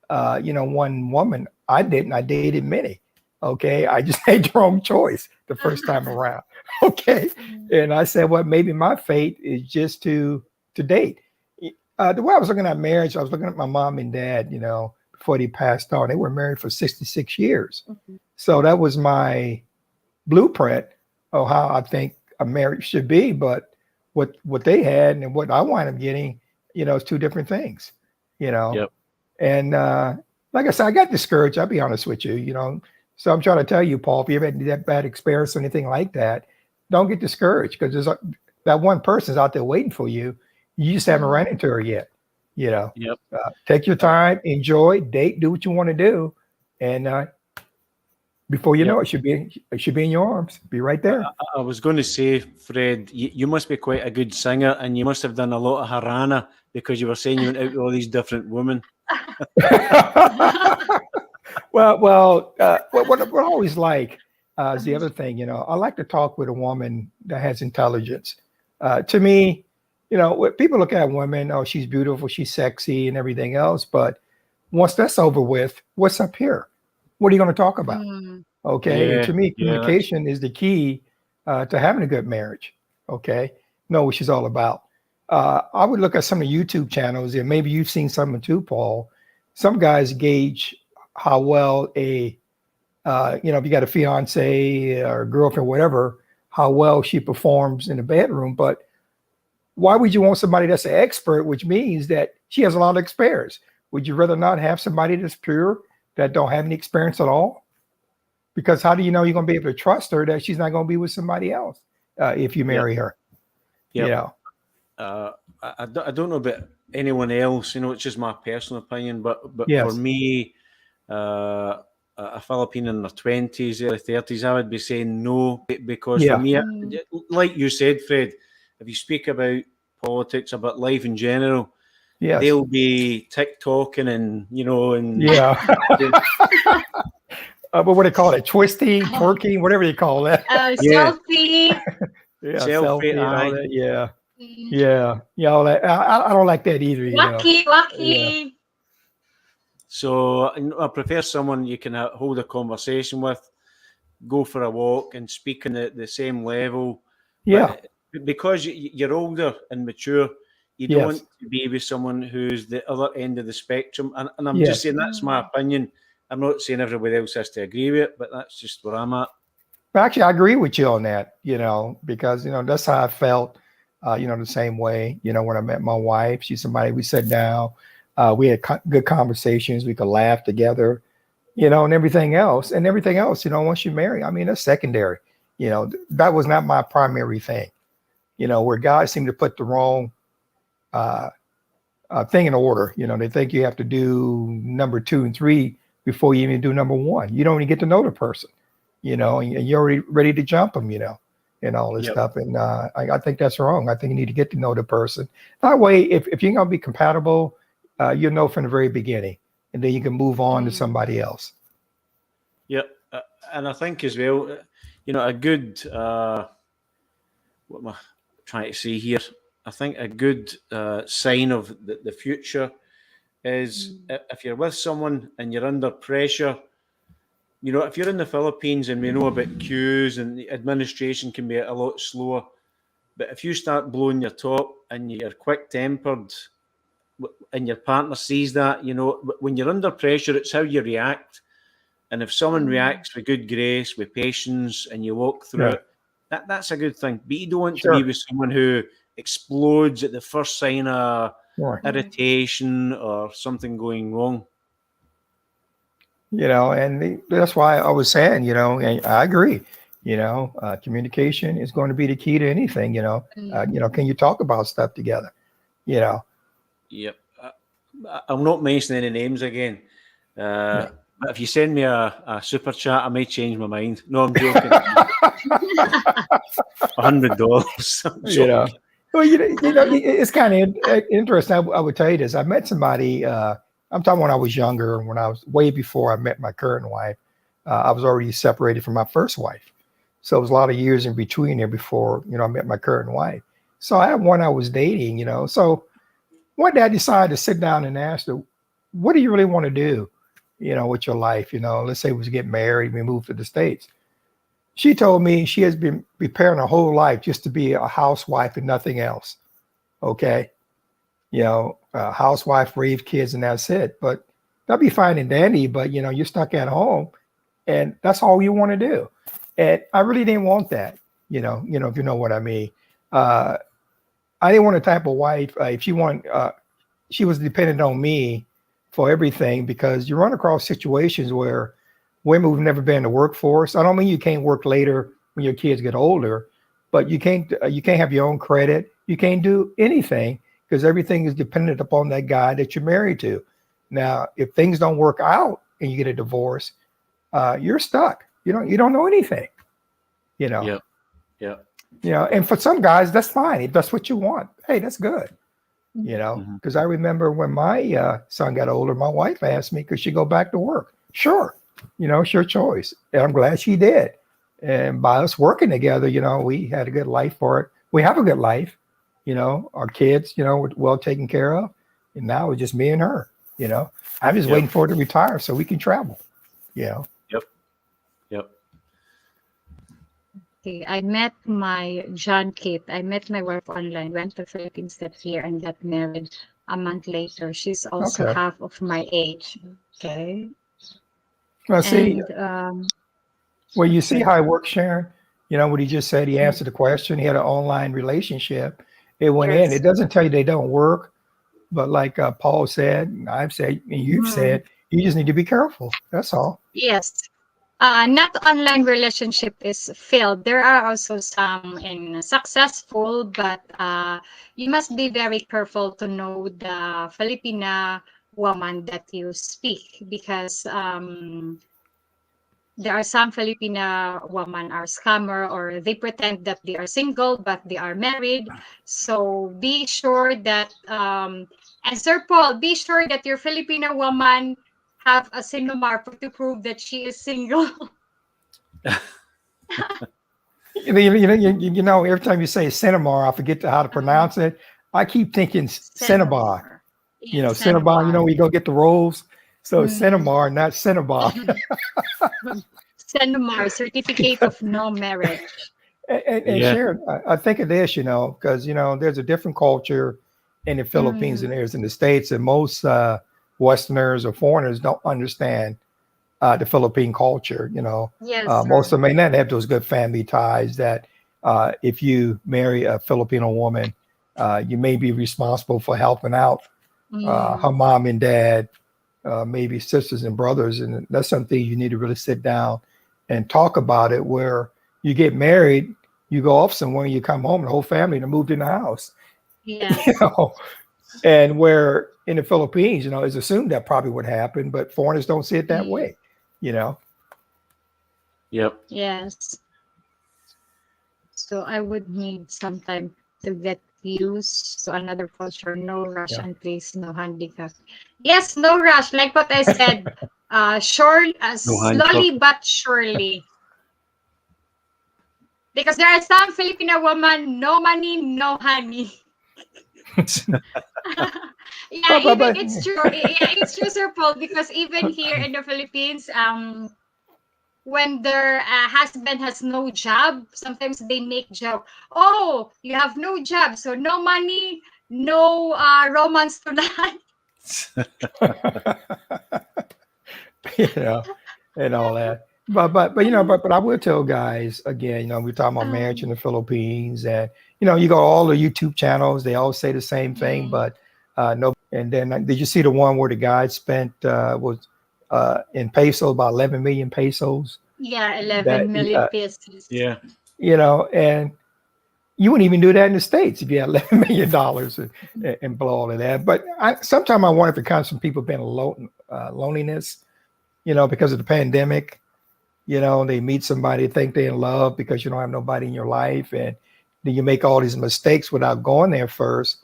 one woman. I didn't. I dated many. Okay, I just made the wrong choice the first time around. Okay, and I said, well, maybe my fate is just to date. The way I was looking at marriage, I was looking at my mom and dad. Before they passed on, they were married for 66 years. So that was my blueprint of how I think a marriage should be. But what they had and what I wind up getting, is two different things. Yep. And like I said, I got discouraged. I'll be honest with you. So I'm trying to tell you, Paul, if you ever had that bad experience or anything like that, don't get discouraged, because there's that one person's out there waiting for you. You just haven't run into her yet. Yep. Take your time, enjoy, date, do what you want to do, and before you know it, should be in your arms, be right there. I was going to say, Fred, you must be quite a good singer, and you must have done a lot of harana, because you were saying you went out with all these different women. What I always like is the other thing. I like to talk with a woman that has intelligence. To me, what people look at women, oh, she's beautiful, she's sexy, and everything else. But once that's over with, what's up here? What are you going to talk about? Okay. And to me, communication is the key to having a good marriage. Okay. Know what she's all about. I would look at some of the YouTube channels, and maybe you've seen some too, Paul. Some guys gauge how well if you got a fiance or girlfriend, whatever, how well she performs in the bedroom. But why would you want somebody that's an expert, which means that she has a lot of experience? Would you rather not have somebody that's pure, that don't have any experience at all? Because how do you know you're going to be able to trust her that she's not going to be with somebody else if you marry her? I don't know about anyone else. It's just my personal opinion. But for me, a Filipino in their 20s, early 30s, I would be saying no, because for me, like you said, Fred, if you speak about politics, about life in general, they'll be TikToking and but what do they call it? Twisting, twerking, whatever you call that. Selfie. Selfie and all that. All that. I don't like that either. Wacky. So I prefer someone you can hold a conversation with, go for a walk, and speak on the same level. But because you're older and mature, you don't want to be with someone who's the other end of the spectrum. And I'm just saying, that's my opinion. I'm not saying everybody else has to agree with it, but that's just where I'm at. Actually, I agree with you on that, because, that's how I felt, the same way, when I met my wife. She's somebody, we sat down, we had good conversations, we could laugh together, and everything else. And everything else, once you marry, I mean, that's secondary. That was not my primary thing. Where guys seem to put the wrong thing in order. They think you have to do number 2 and 3 before you even do number 1. You don't even get to know the person, and you're already ready to jump them, and all this stuff. And I think that's wrong. I think you need to get to know the person. That way, if you're going to be compatible, you'll know from the very beginning, and then you can move on to somebody else. Yep. And I think as well, a good, what am I trying to say here? I think a good sign of the future is if you're with someone and you're under pressure. If you're in the Philippines and we know about queues and the administration can be a lot slower, but if you start blowing your top and you're quick-tempered and your partner sees that, when you're under pressure, it's how you react. And if someone reacts with good grace, with patience, and you walk through it, that's a good thing. But you don't want to be with someone who explodes at the first sign of irritation or something going wrong. And that's why I was saying, and I agree, communication is going to be the key to anything, can you talk about stuff together, Yep. I'll not mention any names again. But if you send me a super chat, I may change my mind. No, I'm joking. $100. Well, it's kind of interesting. I would tell you this. I met somebody, I'm talking when I was younger, when I was way before I met my current wife. I was already separated from my first wife. So it was a lot of years in between there before, I met my current wife. So I had one I was dating, So one day I decided to sit down and ask her, what do you really want to do, with your life? Let's say we was getting married, we moved to the States. She told me she has been preparing her whole life just to be a housewife and nothing else. Okay. Housewife, raise kids, and that's it. But that'd be fine and dandy, but you're stuck at home and that's all you want to do. And I really didn't want that, if you know what I mean. I didn't want a type of wife, if she was dependent on me for everything, because you run across situations where women who've never been in the workforce. I don't mean you can't work later when your kids get older, but you can't have your own credit. You can't do anything because everything is dependent upon that guy that you're married to. Now, if things don't work out and you get a divorce, you're stuck. You don't know anything. Yeah. And for some guys, that's fine. If that's what you want, hey, that's good. Because I remember when my son got older, my wife asked me, could she go back to work? Sure. It's your choice. And I'm glad she did. And by us working together, we had a good life for it. We have a good life. Our kids, were well taken care of. And now it's just me and her, I'm just waiting for her to retire so we can travel, Yep. Okay, I met my John Kate. I met my wife online, went to Philippines that year, and got married a month later. She's also half of my age. Okay. Well, see, And, well, you see how it works, Sharon. What he just said. He answered the question. He had an online relationship. It went in. It doesn't tell you they don't work, but like Paul said, and I've said, and you've said, you just need to be careful. That's all. Yes. Not online relationship is failed. There are also some in successful, but you must be very careful to know the Filipina woman that you speak, because there are some Filipina women are scammer, or they pretend that they are single but they are married. So be sure that and Sir Paul, be sure that your Filipina woman have a sinomar to prove that she is single. Every time you say Cinnabar, I forget how to pronounce it. I keep thinking Cinnabar. Cinnabar, we go get the rolls. So it's Cinnabar, not Cinnabar. Cinnabar, certificate of no marriage. And Sharon, I think of this, because, there's a different culture in the Philippines than there's in the States. And most Westerners or foreigners don't understand the Philippine culture. Yes, most of them may not have those good family ties that if you marry a Filipino woman, you may be responsible for helping out her mom and dad, maybe sisters and brothers. And that's something you need to really sit down and talk about it, where You get married, you go off somewhere, you come home, the whole family to moved in the house. Yes. You know, and where in the Philippines, you know, it's assumed that probably would happen, but foreigners don't see it that Mm. way. You know. Yep. Yes. So I would need some time to get used to another culture. No rush Yeah. and please no handicap. Yes, no rush. Like what I said, No handcuff. slowly but surely. Because there are some Filipino women, no money, no honey. Yeah, even But it's true. Yeah, it's true, Sir Paul. Because even here in the Philippines, when their husband has no job, sometimes they make joke. Oh, you have no job, so no money, no romance tonight. you know, and all that. But you know, but I will tell guys again, you know, we're talking about marriage in um, the Philippines, and you know, you go all the YouTube channels, they all say the same thing, mm, but no. And then did you see the one where the guy spent was in peso about 11 million pesos? yeah, That 11 million pesos. Yeah. you know, and you wouldn't even do that in the States if you had $11 million and blow all of that. But sometimes I wonder if it comes from people being loneliness, you know, because of the pandemic. You know, they meet somebody, think they're in love because you don't have nobody in your life. And then you make all these mistakes without going there first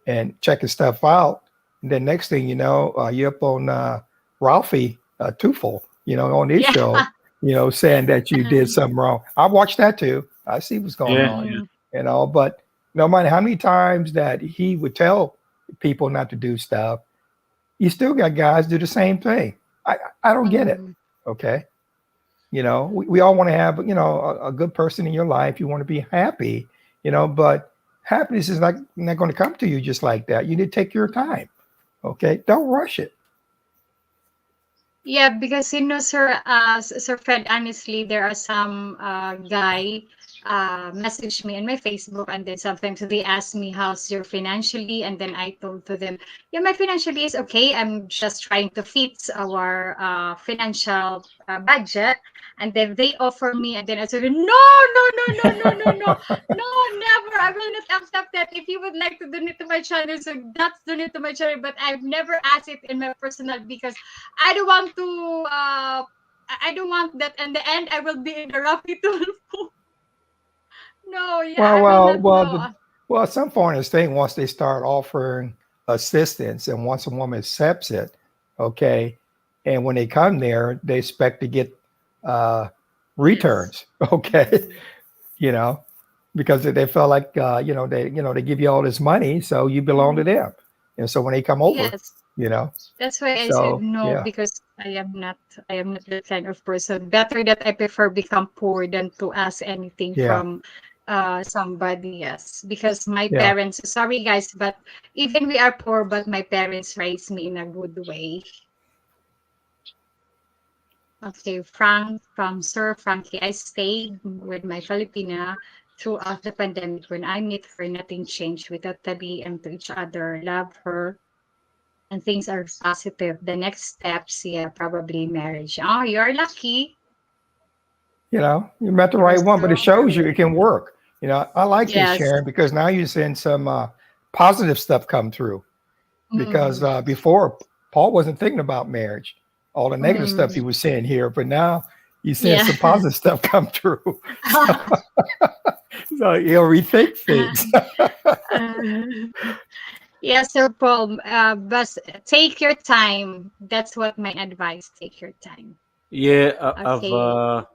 and checking stuff out. And then next thing you know, you're up on Ralphie Tufel, you know, on his Yeah. show, you know, saying that you did something wrong. I watched that too. I see what's going Yeah. on, Yeah. you know, but no matter how many times that he would tell people not to do stuff, you still got guys do the same thing. I don't get it. Mm, Okay. You know, we all want to have, you know, a good person in your life. You want to be happy, you know, but happiness is not going to come to you just like that. You need to take your time. Okay. Don't rush it. yeah, because Sir, Sir Fred, honestly, there are some guy message me on my Facebook, and then sometimes they ask me how's your financially, and then I told to them, yeah, my financially is okay. I'm just trying to fit our financial budget, and then they offer me, and then I said, no, no, no, no, no, no, no, no, never. I will not accept that. If you would like to donate to my channel, so that's donate to my channel, but I've never asked it in my personal because I don't want to I don't want that in the end I will be in the Rocky Tulfo. No, yeah, Well, I will well, not well, know. well, some foreigners think once they start offering assistance and once a woman accepts it, okay, and when they come there, they expect to get uh, Yes. returns, okay, you know, because they felt like you know they give you all this money, so you belong to Mhm. them, and so when they come over, Yes. you know, That's why I said so no yeah, because I am not that kind of person. Better that I prefer become poor than to ask anything yeah, from somebody else. Because my yeah. parents, sorry guys, but even we are poor, but my parents raised me in a good way. Okay, from Sir Frankie, I stayed with my Filipina throughout the pandemic. When I meet her, nothing changed. We totally and to each other, love her, and things are positive. The next steps, yeah, probably marriage. Oh, you're lucky. You know, you met the You're right one, but it so shows very you it can lucky. work. You know, I like this, Yes. Sharon, because now you're seeing some positive stuff come through. Because Mm, before, Paul wasn't thinking about marriage, all the negative stuff he mm, was saying here, but now he's seeing yeah. some positive stuff come through. So, so he'll rethink things. Yeah, so Paul, but take your time. That's what my advice. Take your time. Yeah. I've Okay.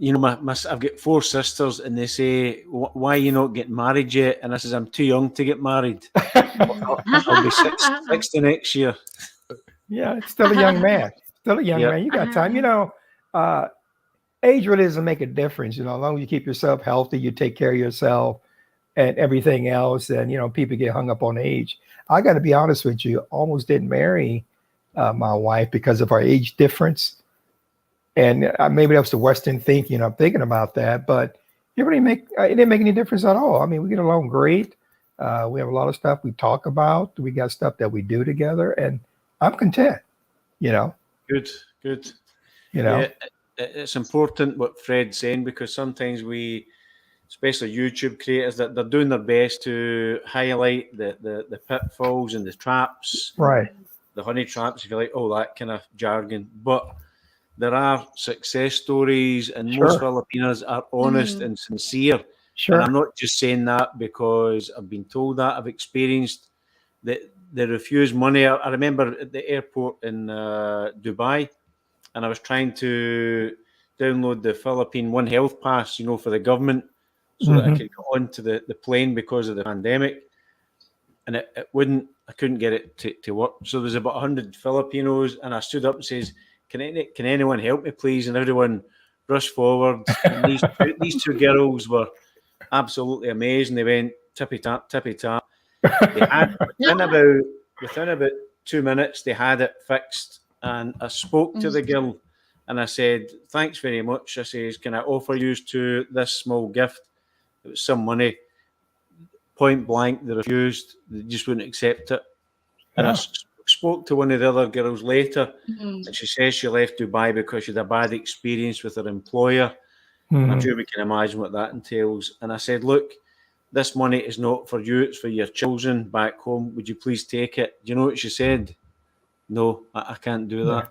you know, I've got four sisters, and they say, "Why you not getting married yet?" And I says, "I'm too young to get married. Mm. I'll be 60 next year." Yeah, it's still a young man. Still a young Yep. man. You got time. You know, uh, age really doesn't make a difference. You know, as long as you keep yourself healthy, you take care of yourself and everything else. And, you know, people get hung up on age. I got to be honest with you, almost didn't marry my wife because of our age difference. And maybe that was the Western thinking. I'm thinking about that, but it didn't make any difference at all. I mean, we get along great. We have a lot of stuff we talk about. We got stuff that we do together, and I'm content. You know, Good. Good. you Yeah. know. it's important what Fred's saying, because sometimes we, especially YouTube creators, that they're doing their best to highlight the pitfalls and the traps, Right. the honey traps, if you like, all that kind of jargon. But there are success stories, and most Sure. Filipinos are honest and sincere. And Sure. I'm not just saying that because I've been told that. I've experienced that they refuse money. I remember at the airport in Dubai, and I was trying to download the Philippine One Health Pass, for the government, so that I could go onto the plane because of the pandemic. And it wouldn't, I couldn't get it to work. So there's about 100 Filipinos, and I stood up and says, can anyone help me, please? And everyone rushed forward. And these two girls were absolutely amazing. They went tippy tap, tippy tap. They had within about 2 minutes, they had it fixed. And I spoke to the girl and I said, thanks very much. I says, can I offer you to this small gift? It was some money. Point blank, they refused. They just wouldn't accept it. And I spoke to one of the other girls later, and she says she left Dubai because she had a bad experience with her employer. I'm sure we can imagine what that entails. And I said, look, this money is not for you, it's for your children back home. Would you please take it? Do you know what she said? No, I can't do that.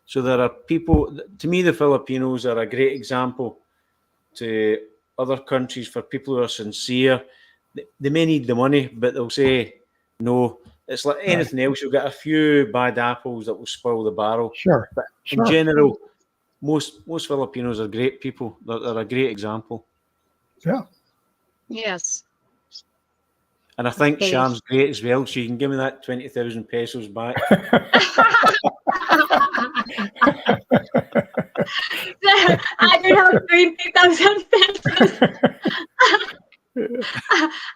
So there are people, to me, the Filipinos are a great example to other countries for people who are sincere. They may need the money, but they'll say no. It's like anything else. You'll get a few bad apples that will spoil the barrel. Sure. But in general, most Filipinos are great people. They're a great example. Yeah. Yes. And I think Sham's great as well. So you can give me that 20,000 pesos back. I don't have 20,000 pesos.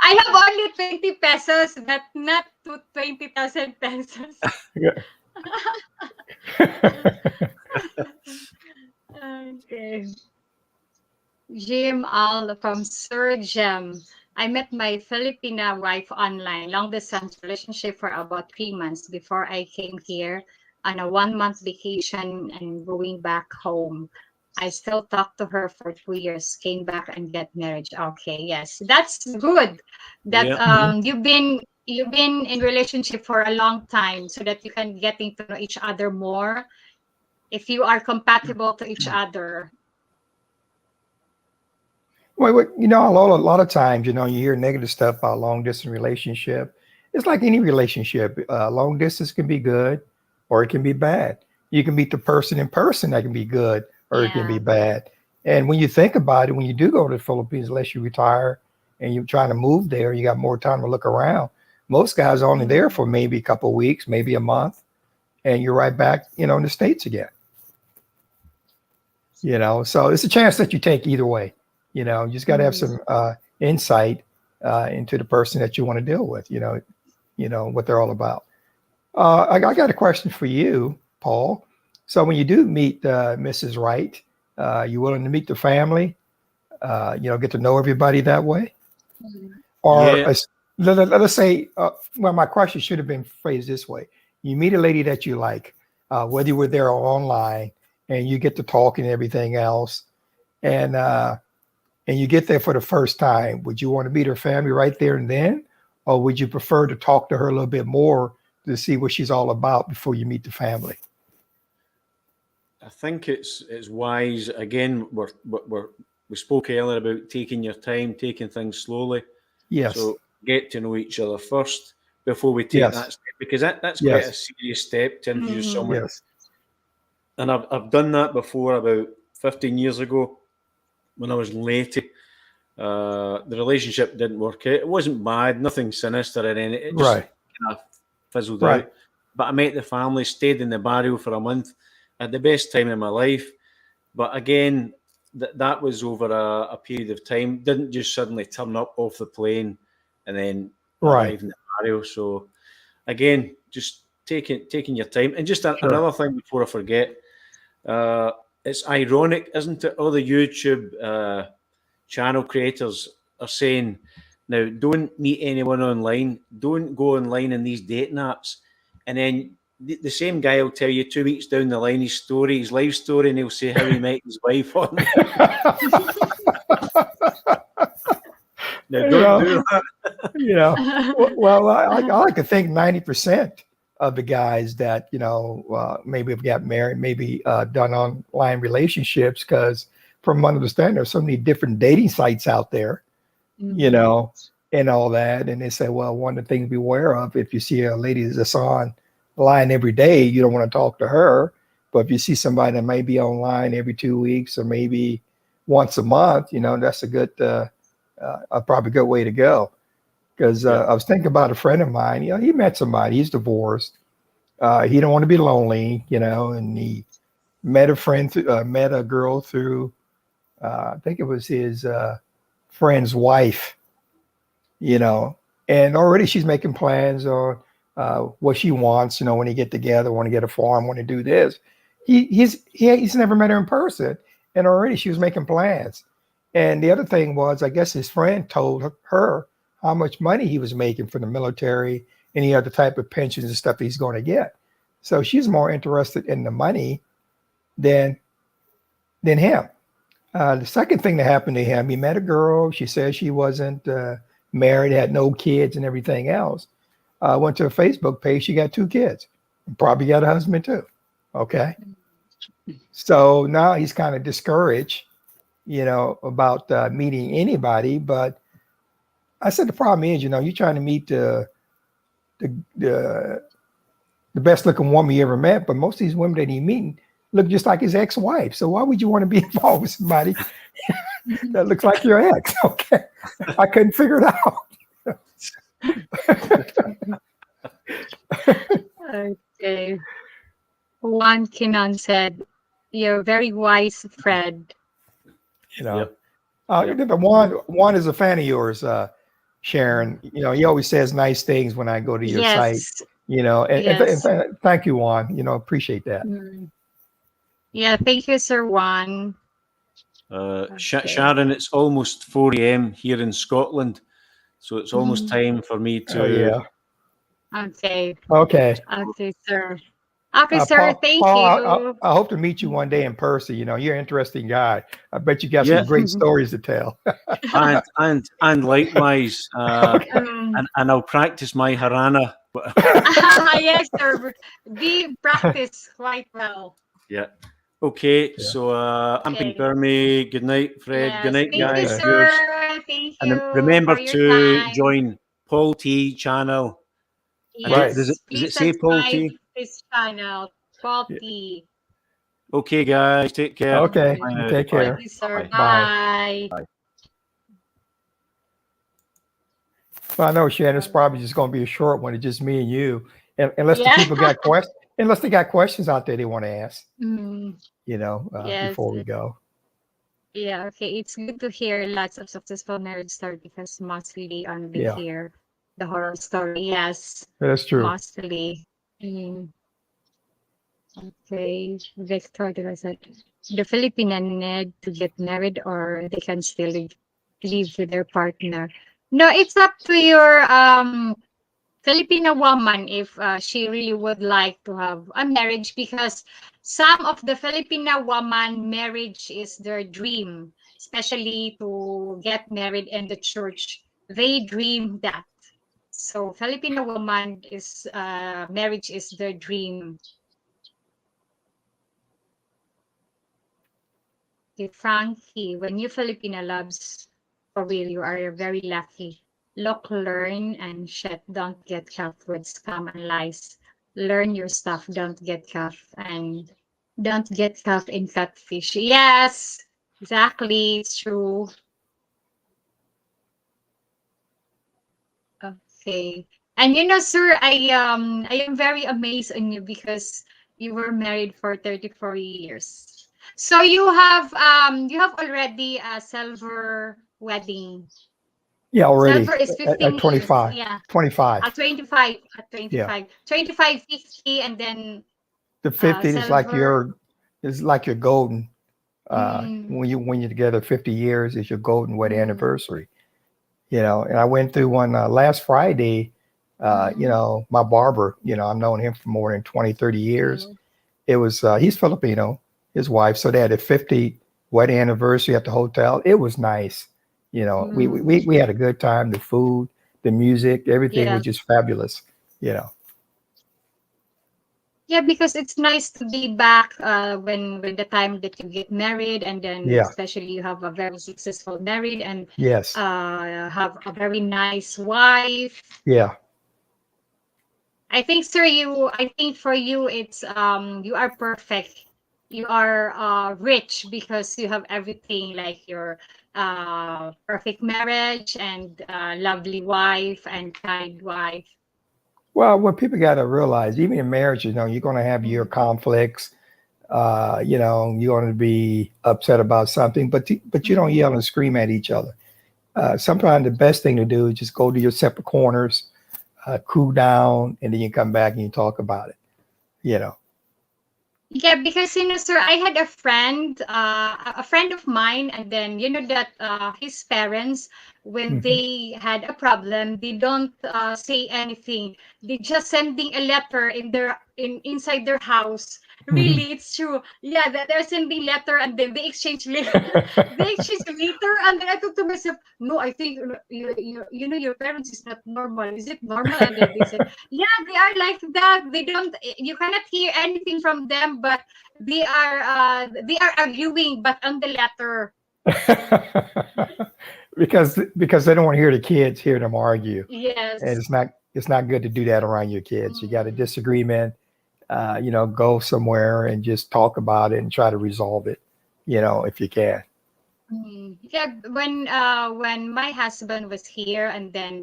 I have only 20 pesos, but not 20,000 pesos. Okay. Jim Al from Sir Jem. I met my Filipina wife online, long distance relationship for about 3 months before I came here on a 1-month vacation and going back home. I still talk to her for 2 years, came back and get married. Okay, yes, that's good. That you've been in relationship for a long time, so that you can getting to know each other more. If you are compatible to each other. Well, a lot of times, you hear negative stuff about long distance relationship. It's like any relationship. Long distance can be good, or it can be bad. You can meet the person in person, that can be good, or it can be bad. And when you think about it, when you do go to the Philippines, unless you retire and you're trying to move there, you got more time to look around. Most guys are only there for maybe a couple of weeks, maybe a month, and you're right back, in the States again. So it's a chance that you take either way. You just got to have some insight into the person that you want to deal with, what they're all about. I got a question for you, Paul. So when you do meet Mrs. Wright, you willing to meet the family, get to know everybody that way? Or let us say, my question should have been phrased this way. You meet a lady that you like, whether you were there or online, and you get to talk and everything else, and you get there for the first time. Would you want to meet her family right there and then? Or would you prefer to talk to her a little bit more to see what she's all about before you meet the family? I think it's wise. Again, we spoke earlier about taking your time, taking things slowly. Yes. So get to know each other first before we take that step, because that's quite a serious step to introduce someone. Yes. And I've done that before about 15 years ago when I was in Leyte. The relationship didn't work out. It wasn't bad, nothing sinister or anything. It just kind of fizzled out. But I met the family, stayed in the barrio for a month. I had the best time in my life. But again, that was over a period of time. Didn't just suddenly turn up off the plane and then arrive in the barrio. So again, just taking your time. And just another thing before I forget, it's ironic, isn't it? All the YouTube channel creators are saying, now don't meet anyone online. Don't go online in these dating apps. And then the same guy will tell you 2 weeks down the line his life story, and he'll say how he met his wife on. Now, don't do that. Well, I like to think 90% of the guys that, maybe have got married, maybe done online relationships, because from what I understand, there's so many different dating sites out there, and all that. And they say, well, one of the things to be aware of, if you see a lady that's online every day, you don't want to talk to her. But if you see somebody that may be online every 2 weeks or maybe once a month, that's a good, probably good way to go. Because I was thinking about a friend of mine. He met somebody. He's divorced. He don't want to be lonely, and he met met a girl through, I think it was his friend's wife, and already she's making plans on what she wants, when they get together, want to get a farm, want to do this. He's never met her in person, and already she was making plans. And the other thing was, I guess his friend told her how much money he was making for the military, any other type of pensions and stuff he's going to get. So she's more interested in the money than him. The second thing that happened to him, he met a girl. She said she wasn't married, had no kids and everything else. Went to her Facebook page. She got 2 kids. Probably got a husband too. Okay. So now he's kind of discouraged, about meeting anybody. But I said the problem is, you're trying to meet the best looking woman you ever met, but most of these women that he meeting look just like his ex-wife. So why would you want to be involved with somebody that looks like your ex? Okay, I couldn't figure it out. Okay. Juan Kinan said, "You're very wise, Fred." Yep. Juan is a fan of yours, Sharon. He always says nice things when I go to your site. And thank you, Juan. Appreciate that. Yeah, thank you, Sir Juan. Sharon, it's almost 4 a.m. here in Scotland, so it's almost time for me to. Okay, sir. Okay, sir. Thank you. I hope to meet you one day in person. You're an interesting guy. I bet you got some great stories to tell. and likewise, and I'll practice my Harana. Yes, sir. We practice quite well. Yeah. Okay. Yeah. So Amping Burmy. Good night, Fred. Yes, good night, guys. Thank you, sir. Thank you. And remember to join Paul T channel. Yes. Does it say Paul T? This channel, Paul T. Okay, guys. Take care. Okay. Take care. Thank you, sir. Bye. Bye. Well, I know, Shannon, it's probably just going to be a short one. It's just me and you, unless the people got questions. Unless they got questions out there they want to ask. Before we go. Yeah. Okay. It's good to hear lots of successful marriage stories because mostly they only hear the horror story. Yes. That's true. Mostly. Okay. Victor, did I say the Filipino need to get married or they can still live with their partner? No, it's up to your Filipino woman if she really would like to have a marriage, because some of the Filipino woman marriage is their dream, especially to get married in the church. They dream that. So Filipino woman is marriage is their dream. Okay, Frankie, when you Filipino loves for real, you are very lucky. Look, learn, and shit. Don't get caught with scam and lies. Learn your stuff. Don't get caught, and don't get caught in catfish. Yes, exactly. It's true. Okay. And sir, I am very amazed on you because you were married for 34 years. So you have already a silver wedding. Yeah, already. Silver is 15 at 25. Years. Yeah. 25. At 25. At 25. Yeah. 25, 50, and then the 50 is like your golden. When you're together 50 years is your golden wedding anniversary. And I went through one last Friday. You Mm-hmm. know, my barber, you know, I've known him for more than 20, 30 years. It was, he's Filipino, his wife. So they had a 50 wedding anniversary at the hotel. It was nice. You know, Mm-hmm. we had a good time. The food, the music, everything was just Yes. fabulous. You know, Yeah, because it's nice to be back when the time that you get married, and then yeah, especially you have a very successful married and yes, have a very nice wife. yeah. I think, sir, I think for you it's you are perfect. You are rich because you have everything, like your perfect marriage and lovely wife and kind wife. Well, what people got to realize, even in marriage, you know, you're going to have your Mm. conflicts. You know, you're going to be upset about something, but you don't Mm. yell and scream at each other. Sometimes the best thing to do is just go to your separate corners, cool down, and then you come back and you talk about it. You know. Yeah, because sir, I had a friend of mine, and then that his parents, when Mhm. they had a problem, they don't say anything. They just sending a letter inside their house. Mhm. Really, it's true. Yeah, that they're sending letter, and then they exchange they exchange later, and then I thought to myself, no, I think your parents is not normal. Is it normal? And then they said, yeah, they are like that. They don't. You cannot hear anything from them, but they are arguing, but on the letter. Because they don't want to hear the kids hear them argue, and Yes. it's not good to do that around your kids. You got a Mm. disagreement, you know, go somewhere and just talk about it and try to resolve it, you know, if you can. Yeah, when my husband was here, and then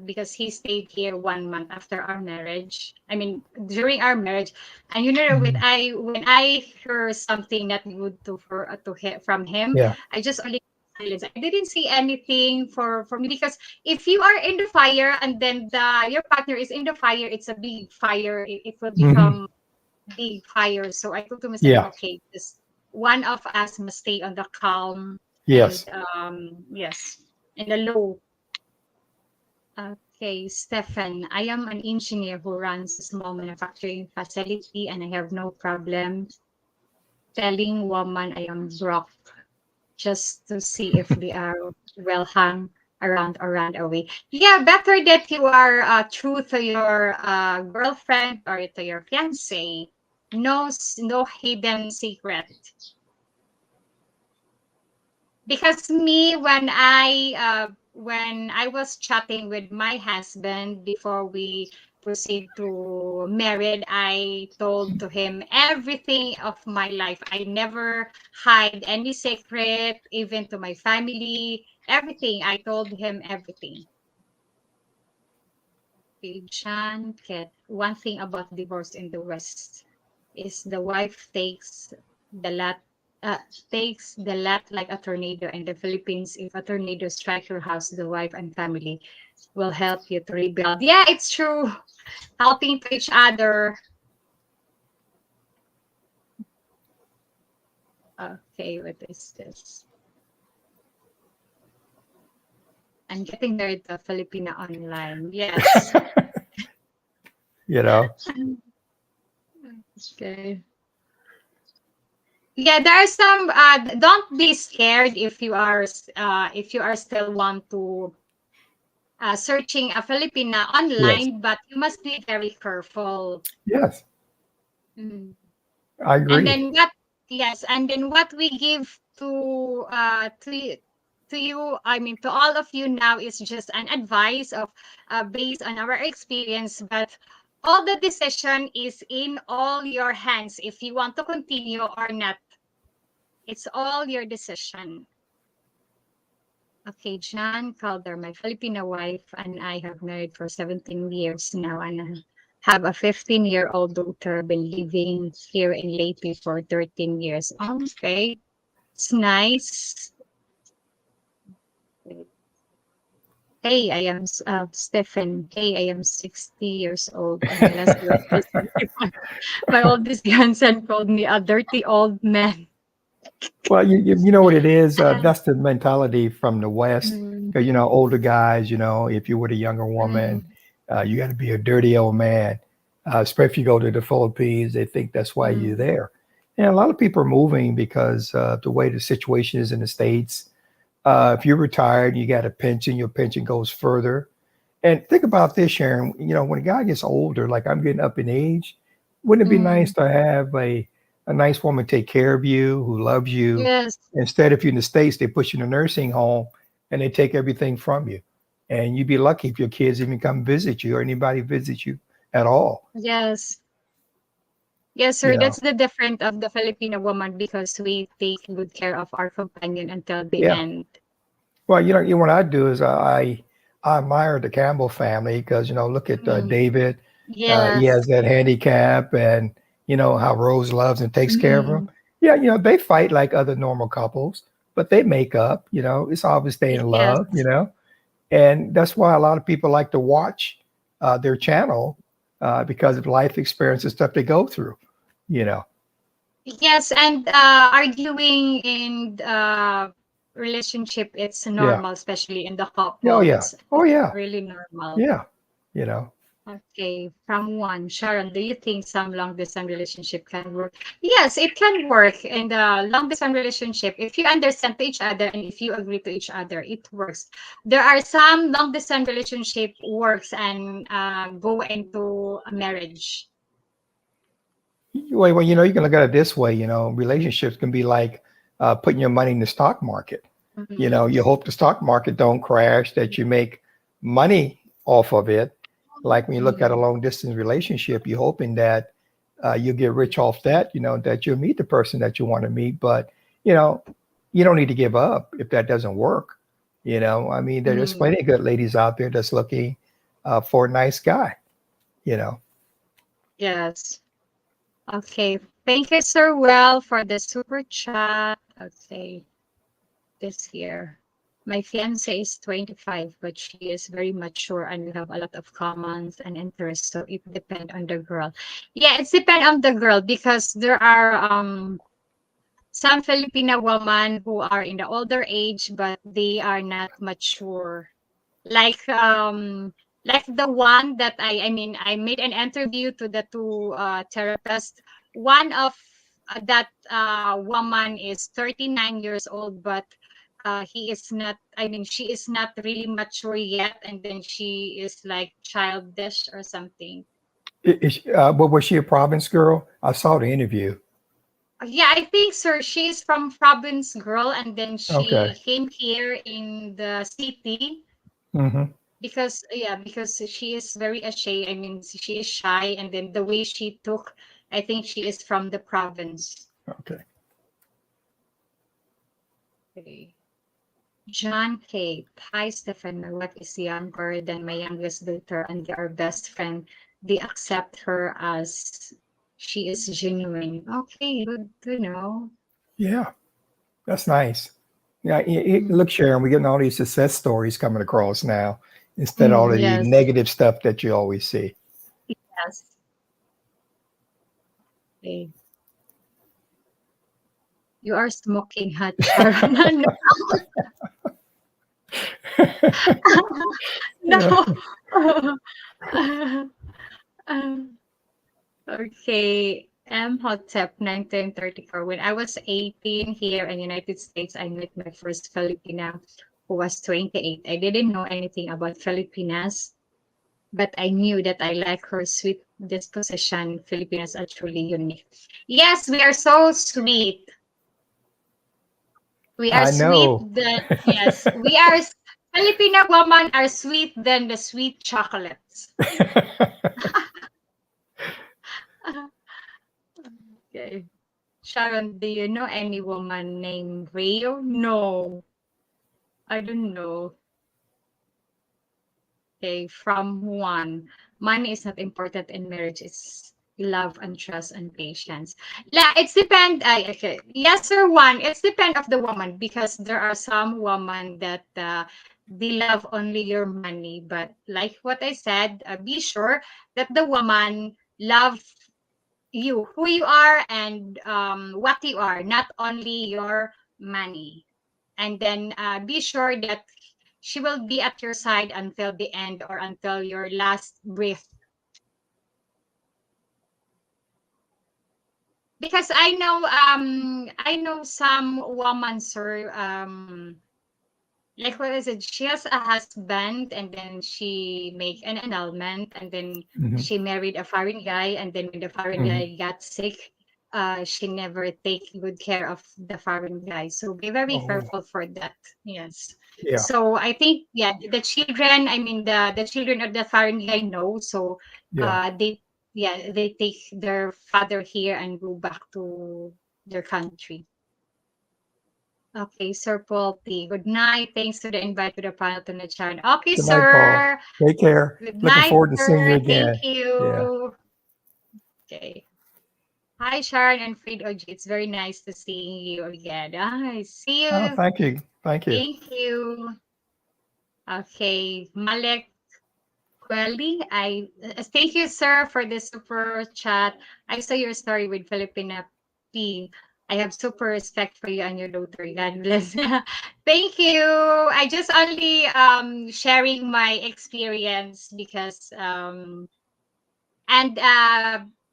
because he stayed here 1 month after our marriage, I mean during our marriage, and Mhm. when I heard something not good from him, Yeah. I just only silence. I didn't say anything for me, because if you are in the fire and then your partner is in the fire, it's a big fire. It will Hmm. become big fire. So I told to myself, Yeah. okay, just one of us must stay on the calm, and Yes. yes, in the low. Okay, Stefan, I am an engineer who runs a small manufacturing facility, and I have no problem telling woman I am broke, just to see if they are well hung around or run away. Yeah, better that you are true to your girlfriend or to your fiance. No hidden secret. Because me, when I was chatting with my husband before we proceed to married, I told to him everything of my life. I never hide any secret, even to my family. Everything, I told him everything. Okay, John, Ket, one thing about divorce in the West is the wife the lot uh, takes the lot like a tornado. In the Philippines, if a tornado strikes your house, the wife and family will help you to rebuild. Yeah, it's true. Helping to each other. Okay, what is this? I'm getting married to a Filipina online. Yes. You know. Okay. Yeah, there are some. Don't be scared if you are still want to searching a Filipina Yes. online, but you must be very careful. Yes. Mm. I And agree. then what? Yes, and then what we give to you, I mean to all of you now, is just an advice of based on our experience, but all the decision is in all your hands. If you want to continue or not, it's all your decision. Okay, John Calder, my Filipino wife, and I have married for 17 years now, and I have a 15-year-old daughter, been living here in Leyte for 13 years. Okay, it's nice. Hey, I am Stephen. Hey, I am 60 years old, and my last wife is 75. My oldest grandson called me a dirty old man. Well, you know what it is. Uh, That's the mentality from the West. mm, Because you know, older guys. You know, if you were a younger woman, mm, You got to be a dirty old man. Especially if you go to the Philippines, they think that's why you're Mm. there. And a lot of people are moving because the way the situation is in the States. If you're retired, you got a pension, your pension goes further. And think about this, Sharon. When a guy gets older, like I'm getting up in age, wouldn't it be nice Mm. to have a nice woman take care of you, who loves you? Yes. Instead, if you're in the States, they put you in a nursing home and they take everything from you. And you'd be lucky if your kids even come visit you or anybody visits you at all. Yes. Yes, You sir. know, That's the difference of the Filipino woman because we take good care of our companion until the yeah. end. Well, what I do is I admire the Campbell family because look at Mm. David. He Yes. has that handicap, and how Rose loves and takes care of him. Mm. Yeah, they fight like other normal couples, but they make up. It's always staying in Yes. love. And that's why a lot of people like to watch their channel because of life experience and stuff they go through. You know. Yes, and arguing in relationship, it's Yeah. normal, especially in the Oh couple. yeah. It's Oh yeah. really normal. Yeah. You know. Okay, from one, Sharon, do you think some long distance relationship can work? Yes, it can work in the long distance relationship. If you understand to each other and if you agree to each other, it works. There are some long distance relationship works and go into a marriage. Well, you can look at it this way. Relationships can be like putting your money in the stock market. Mhm. You hope the stock market don't crash, that you make money off of it. Like when you look at a Mm. long distance relationship, you're hoping that you'll get rich off that, that you'll meet the person that you want to meet. But, you know, you don't need to give up if that doesn't work. I mean, there's Mm. plenty of good ladies out there that's looking for a nice guy, you know. Yes. Okay. Thank you, Sir Well, for the super chat. Okay. This year. My fiance is 25, but she is very mature and we have a lot of commons and interests. So it depends on the girl. Yeah, it's depend on the girl because there are some Filipino women who are in the older age, but they are not mature. Like the one that I mean I made an interview to the two therapists. One of that woman is 39 years old, but he is not, I mean she is not really mature yet, and then she is like childish or something. But was she a province girl? I saw the interview. Yeah, I think sir, she's from province girl, and then Okay. she came here in the city Hmm. because yeah, because she is very ashamed, I mean she is shy, and then the way she took, I think she is from the province. Okay. Okay. John K. Hi Stefan, my wife is younger than my youngest daughter and they are best friend. They accept her as she is genuine. Okay, good to know. Yeah, that's nice. Yeah, Mm. look, Sharon, we're getting all these success stories coming across now instead of all Mm, of the yes, negative stuff that you always see. yes. Okay. You are smoking hot, Sharon. No. Um, okay. M. Hotep 1934. When I was 18 here in United States, I met my first Filipina who was 28. I didn't know anything about Filipinas, but I knew that I like her sweet disposition. Filipinas are truly unique. Yes, we are so sweet. We are I sweet know. than, yes, we are, Filipino women are sweet than the sweet chocolates. Okay. Sharon, do you know any woman named Rio? No, I don't know. Okay, from one. Money is not important in marriage. It's love and trust and patience. Yeah, it's depend. Okay, yes, sir. One, it's depend of the woman because there are some women that they love only your money. But like what I said, be sure that the woman love you, who you are, and what you are, not only your money. And then be sure that she will be at your side until the end or until your last breath. Because I know some woman, sir, like what is it? She has a husband and then she make an annulment and then Hmm. she married a foreign guy and then when the foreign Hmm. guy got sick, she never take good care of the foreign guy. So be very Oh, careful for that. Yes. yeah, So I think yeah, the children, I mean the children of the foreign guy know. So yeah. they yeah, they take their father here and go back to their country. Okay, Sir Paul P. Good night. Thanks to the invite to the panel to the channel. Okay, Good night, Paul. sir. Take care. Good Looking night, forward to seeing you sir. Thank again. Yeah. you. Okay. Hi, Sharon and Fried OG. It's very nice to see you again. I see Oh, you. thank you. Thank you. Thank you. Okay, Malek Quelli. Thank you, sir, for the super chat. I saw your story with Filipina P. I have super respect for you and your daughter. God bless. Thank you. I just only sharing my experience because and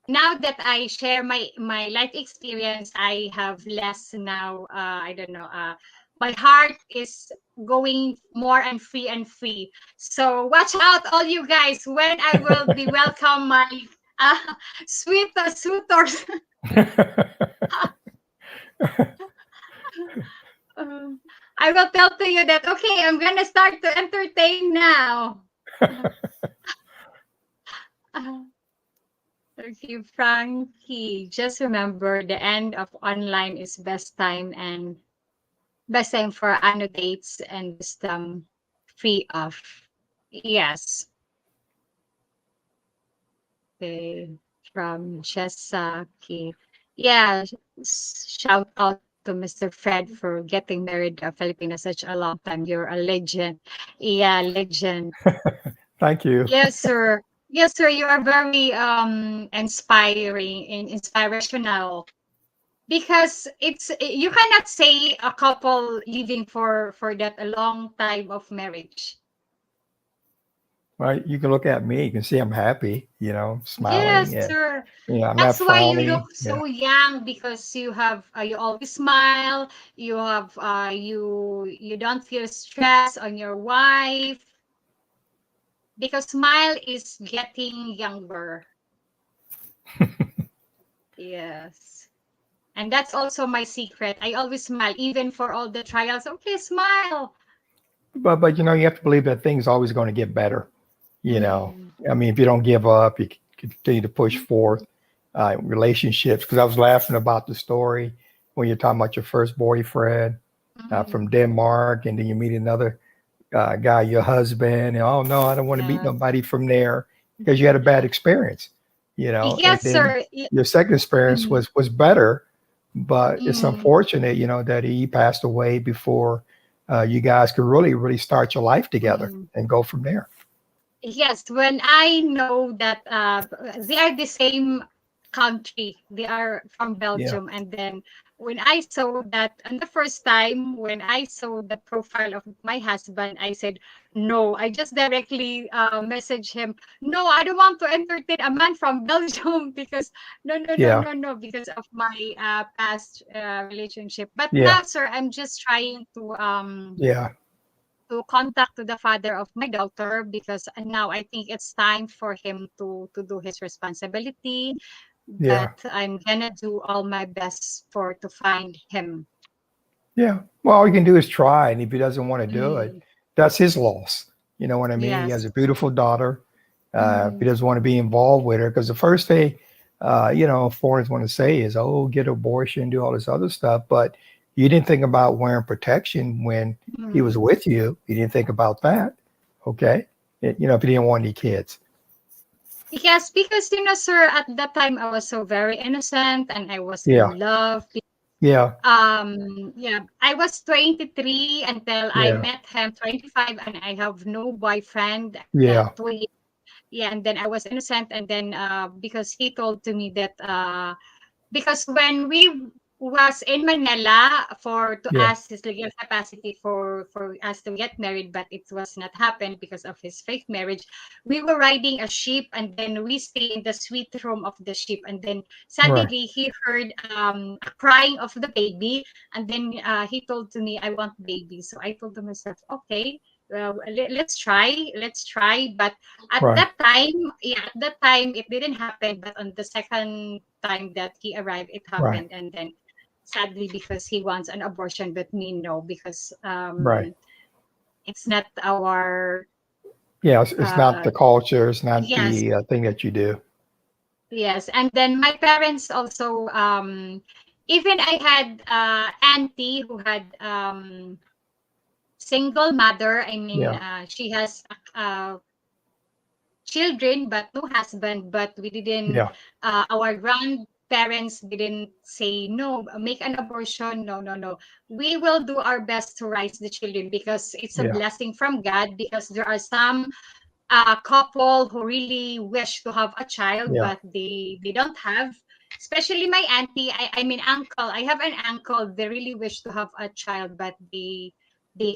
now that I share my life experience, I have less now. I don't know. My heart is going more and free and free. So watch out, all you guys, when I will be welcome my uh, sweet suitors. Um, I will tell to you that okay, I'm gonna start to entertain now. Okay, Frankie, just remember the end of online is best time for annotates and wisdom free of. Yes. Okay. From Chesaki. Yeah. Shout out to Mr. Fred for getting married a Filipino such a long time. You're a legend. Yeah, legend. Thank you. Yes, sir. Yes, sir. You are very inspiring and inspirational because it's you cannot say a couple living for that a long time of marriage. Right. You can look at me. You can see I'm happy, smiling. Yes, And, sir. I'm not That's why you look frowning. Yeah. so young because you have you always smile. You have you don't feel stress on your wife because smile is getting younger. Yes. And that's also my secret. I always smile, even for all the trials. Okay, smile. But you have to believe that things always going to get better. You know, Mm. I mean, if you don't give up, you continue to push forth relationships. Because I was laughing about the story when you're talking about your first boyfriend from Mm. Denmark, and then you meet another guy, your husband, and oh no, I don't want to meet Yes. nobody from there because you had a bad experience. And Yes, then sir. your second experience Mm. was better, but it's Mm. unfortunate, that he passed away before you guys could really start your life together Mm. and go from there. Yes, when I know that they are the same country, they are from Yeah. Belgium, and then when I saw that, and the first time when I saw the profile of my husband, I said no. I just directly messaged him. No, I don't want to entertain a man from Belgium because no, no, no, Yeah. no, no, because of my past relationship. But Yeah. now, sir, I'm just trying Yeah. to contact to the father of my daughter because now I think it's time for him to do his responsibility. Yeah. But I'm gonna do all my best for to find him. Yeah. Well, all you can do is try. And if he doesn't want to do it, Mm, that's his loss. You know what I mean? He has yes. a beautiful daughter. If he Mm, doesn't want to be involved with her, because the first thing, foreigners want to say is, oh, get abortion, do all this other stuff. But you didn't think about wearing protection when he was mm. with you. You didn't think about that. Okay. If he didn't want any kids. Yes, because sir, at that time I was so very innocent and I was Yeah. in love. Yeah. Yeah, I was 23 until I Yeah. met him 25 and I have no boyfriend Yeah. 20. Yeah, and then I was innocent, and then because he told to me that because when we was in Manila for to Yeah. ask his legal capacity for us to get married, but it was not happened because of his fake marriage. We were riding a ship, and then we stay in the suite room of the ship, and then Right. suddenly he heard a crying of the baby, and then he told to me, "I want baby." So I told to myself, "Okay." Well, let's try. But at Right. that time, yeah, at that time it didn't happen. But on the second time that he arrived, it Right. happened, and then sadly because he wants an abortion, but me no, because Right. it's not our Yeah. It's not uh the culture. It's not yes, the thing that you do. yes. And then my parents also, even I had auntie who had single mother. I mean, Yeah. she has children but no husband, but we didn't Yeah. our grandparents didn't say no, make an abortion, no, no, no, we will do our best to raise the children because it's a Yeah. blessing from God, because there are some couple who really wish to have a child Yeah. but they don't have, especially my auntie, I mean uncle, I have an uncle, they really wish to have a child but they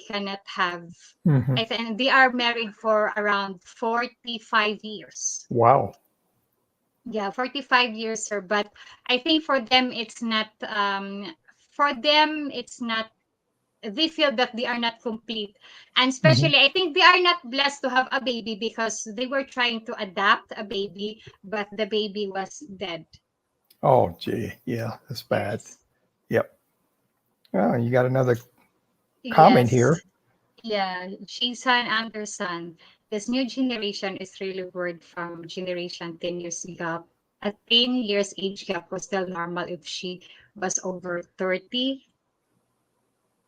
cannot have. Hmm. I think they are married for around 45 years. Wow. Yeah, 45 years, sir. But I think for them it's not, they feel that they are not complete. And Hmm. especially I think they are not blessed to have a baby because they were trying to adopt a baby, but the baby was dead. Oh, gee. Yeah. That's bad. Yes. Yep. Oh, you got another comment Yes. here. Yeah, Jason Anderson. This new generation is really worried from generation 10 years gap. A 10 years age gap was still normal if she was over 30.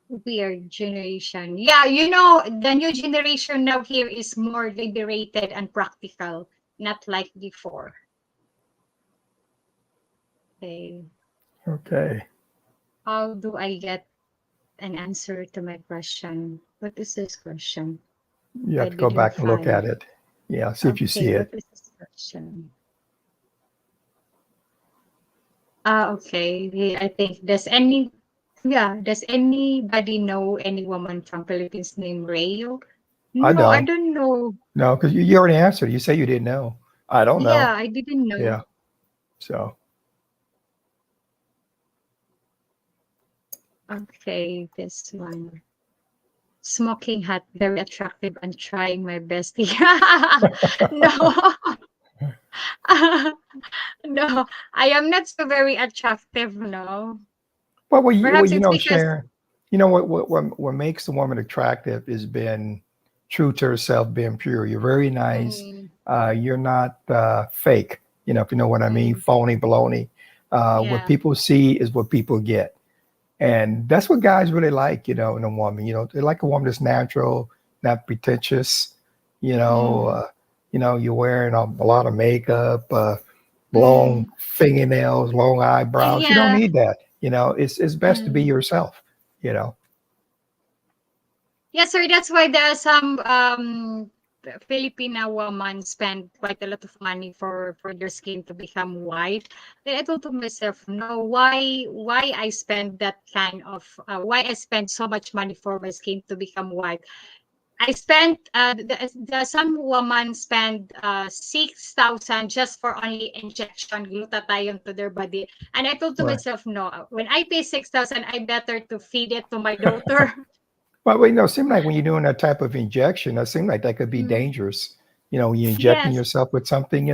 Weird generation. Yeah, the new generation now here is more liberated and practical, not like before. Okay. Okay. How do I get an answer to my question? What is this question? You I have to go didn't back and look find. at it. Yeah. See if you see Okay, what it. is this question? Okay. I think does anybody know any woman from Philippines named Rayo? I No, I don't. don't know. No, because you already answered. You say you didn't know. I don't know. Yeah, I didn't know. Yeah. So, Okay, this one. Smoking hot, very attractive, and trying my best. Yeah. No. No, I am not so very attractive, no. well, Perhaps it's because Sharon, you know what makes the woman attractive is being true to herself, being pure. You're very nice. mm, You're not fake. If you know what I mean, mm, phony, baloney. What yeah. people see is what people get, and that's what guys really like. In a woman. They like a woman that's natural, not pretentious. You know, Mm, uh, you're wearing a lot of makeup. Long mm, fingernails, long eyebrows. You don't yeah. need that. It's best to be Mm. yourself. You know. Yes, sir. That's why there are some Filipina women spend quite a lot of money for their skin to become white. Then I thought to myself, no, why I spend that kind of why I spend so much money for my skin to become white. I spent some women spend 6,000 just for only injection glutathione to their body, and I thought to Right. myself, no, when I pay 6,000, I better to feed it to my daughter. Well, it seems like when you're doing that type of injection, it seems like that could be Mm, dangerous. When you're injecting yes. yourself with something,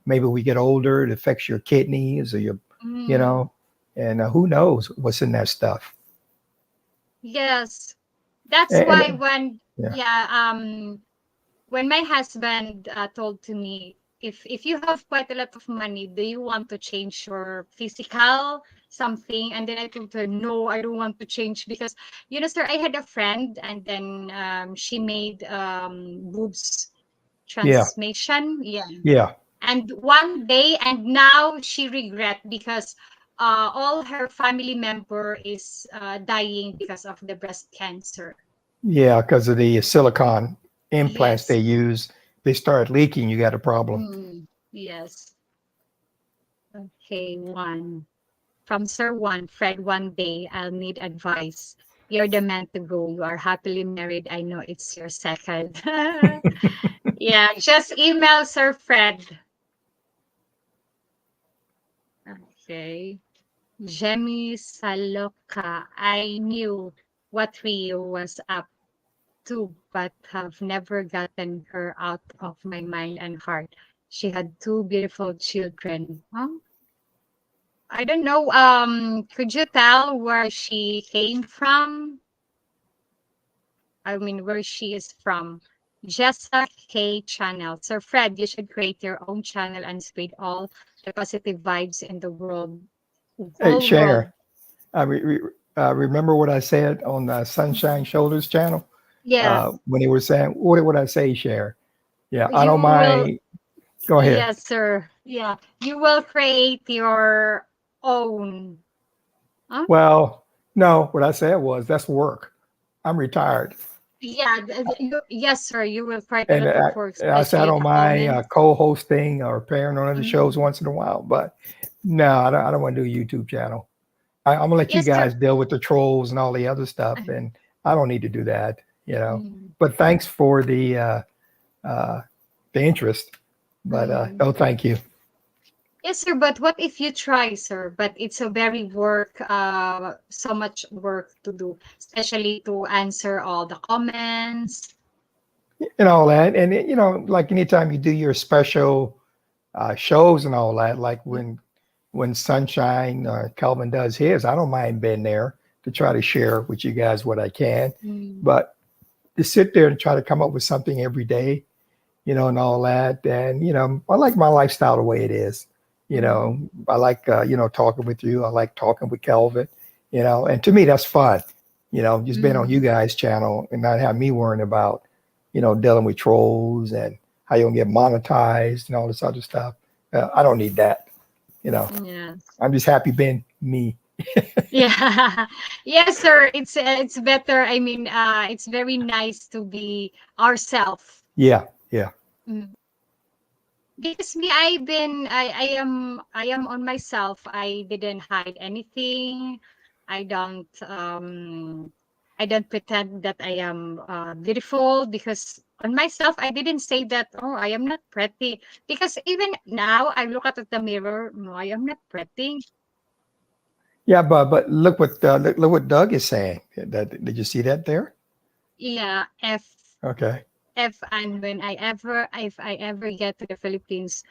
maybe we get older, it affects your kidneys or you Mm, know, and who knows what's in that stuff. yes. That's why And yeah, when my husband told to me, if you have quite a lot of money, do you want to change your physical something? And then I told her, no, I don't want to change because sir, I had a friend and then she made boobs yeah, transmission. Yeah. yeah, And one day, and now she regret because all her family member is dying because of the breast cancer. yeah, because of the silicone implants they Yes. use, they start leaking. You got a problem. Mm, yes. Okay, one. from Sir One, Fred, one day I'll need advice. You're the man to go. You are happily married. I know it's your second. Yeah, just email Sir Fred. Okay. Jemmy Saloka. I knew what Rio was up to, but have never gotten her out of my mind and heart. She had two beautiful children. Huh? I don't know. Could you tell where she came from? I mean, where she is from. Jessa K channel. Sir Fred, you should create your own channel and spread all the positive vibes in the world, Hey, whole world. Sharon, remember what I said on the Sunshine Shoulders channel Yes, when he was saying, what would I say, Sharon? Yeah, I you don't will. mind. Go ahead. Yes, sir. Yeah, you will create your own. Huh? Well, no, what I said was that's work. I'm retired. Yeah, yes, sir. You will quite a And lot of work, I said I especially don't the mind comments. co-hosting or appearing on other shows Mhm. once in a while, but no, I don't want to do a YouTube channel. I'm gonna let you Yes, sir. guys deal with the trolls and all the other stuff, and I don't need to do that, you know. Mm, But thanks for uh, the interest. But mm. no, thank you. Yes, sir. But what if you try, sir? But it's a very work, so much work to do, especially to answer all the comments. And all that, and like anytime you do your special shows and all that, like when Sunshine Calvin does his, I don't mind being there to try to share with you guys what I can. Mm, But to sit there and try to come up with something every day, and all that, and I like my lifestyle the way it is. mm, I like talking with you. I like talking with Calvin. And to me that's fun. Just being on you mm. guys' channel and not have me worrying about dealing with trolls and how you're gonna get monetized and all this other stuff. I don't need that. You know, Yes. I'm just happy being me. Yeah. Yes, sir. It's better. I mean, it's very nice to be ourselves. Yeah, yeah, Mm. Because me, I am on myself. I didn't hide anything. I don't um I don't pretend that I am beautiful because on myself I didn't say that, oh, I am not pretty. Because even now I look at the mirror, no, I am not pretty. yeah. But look what Doug is saying. Did you see that there? Yeah, Okay. if and when if I ever get to the Philippines,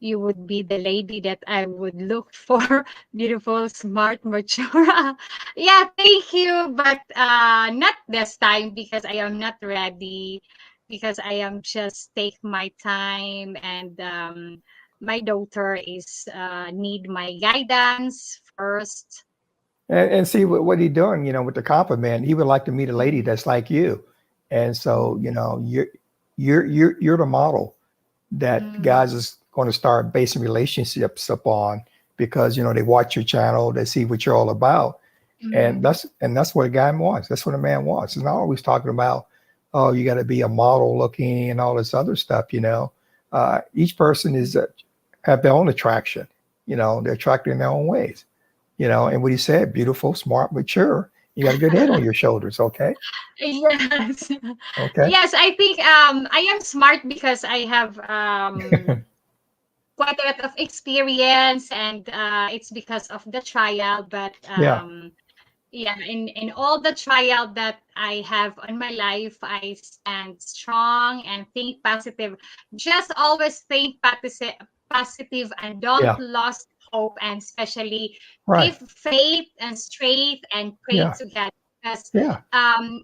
you would be the lady that I would look for. Beautiful, smart, mature. Yeah, thank you. But not this time because I am not ready. Because I am just take my time and my daughter is need my guidance first. And see what he doing, with the compliment. He would like to meet a lady Mm, that's like you. And so, mm, you're the model that mm, guys is going to start basing relationships upon because they watch your channel, they see what you're all about. And mm, that's what a guy wants. That's what a man wants. It's not always talking about, oh, you got to be a model looking and all this other stuff. Each person is have their own attraction. They're attracted in their own ways. And what he said, beautiful, smart, mature. You got a good head on your shoulders. Okay. yes. Okay. Yes, I think I am smart because I have quite a lot of experience and it's because of the trial. But Yeah. yeah, in all the trial that I have on my life, I stand strong and think positive. Just always think positive and don't Yeah. lose hope, and especially Right. keep faith and straight and pray Yeah. to God. Because Yeah.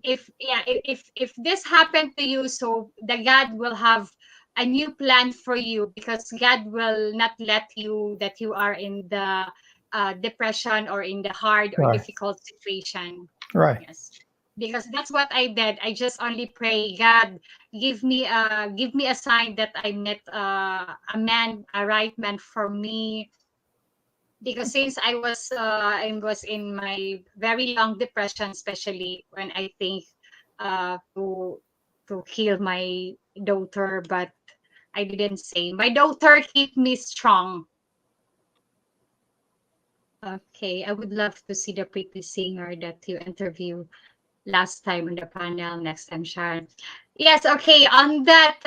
if yeah, if this happened to you, so the God will have a new plan for you, because God will not let you that you are in the depression or in the hard or Right. difficult situation. Right. Yes, because that's what I did. I just only pray, God, give me a sign that I met a man, a right man for me. Because since I was in my very long depression, especially when I think to kill my daughter, but I didn't say. My daughter keep me strong. Okay, I would love to see the pretty singer that you interviewed last time on the panel. Next time, Sharon. Yes, okay. On that,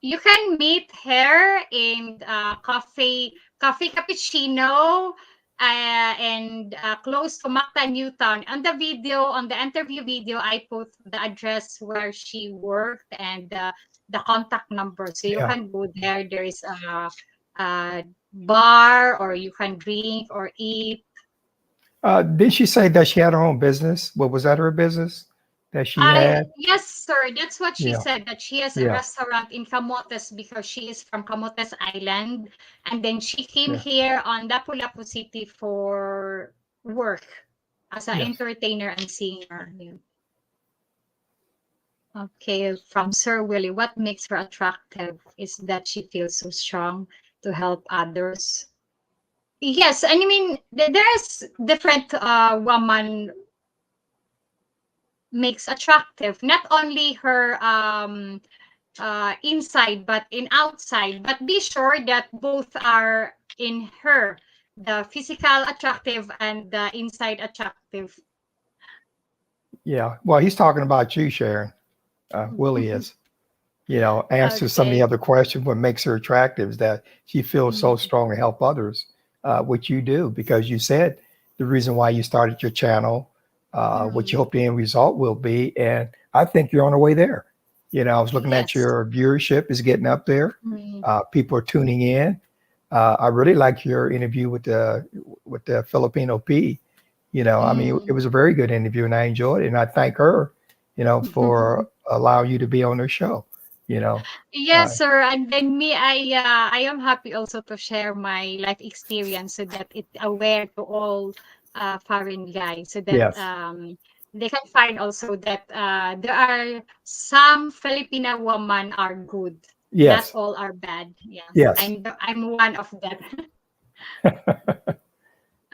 you can meet her in Coffee Cappuccino, and close to Macta Newton. On the video, on the interview video, I put the address where she worked and the contact number, so you Yeah. can go there. There is a bar, or you can drink or eat. Did she say that she had her own business? What was that, her business that she had? Yes, sir. That's what she Yeah. said, that she has a Yeah. restaurant in Camotes because she is from Camotes Island. And then she came Yeah. here on Lapu-Lapu City for work as an Yes. entertainer and singer. Yeah. Okay, from Sir Willie, what makes her attractive is that she feels so strong to help others. Yes, and I mean, there's different woman makes attractive, not only her inside but in outside, but be sure that both are in her, the physical attractive and the inside attractive. Yeah. Well, he's talking about you, Sharon. Willie is. Answer some of the Okay. other questions. What makes her attractive is that she feels so Mm, strong to help others, which you do, because you said the reason why you started your channel, what you mm, hope the end result will be. And I think you're on the way there. I was looking at yes. your viewership is getting up there. Mm, People are tuning in. I really liked your interview with the Filipino P. I mean, it mm. was a very good interview, and I enjoyed it. And I thank her, for allowing you to be on her show. You know, uh, Yes, sir. And then me, I am happy also to share my life experience so that it aware to all foreign guys, so that yes, they can find also that there are some Filipina women are good, not yes, all are bad. Yeah, yes. I'm one of them.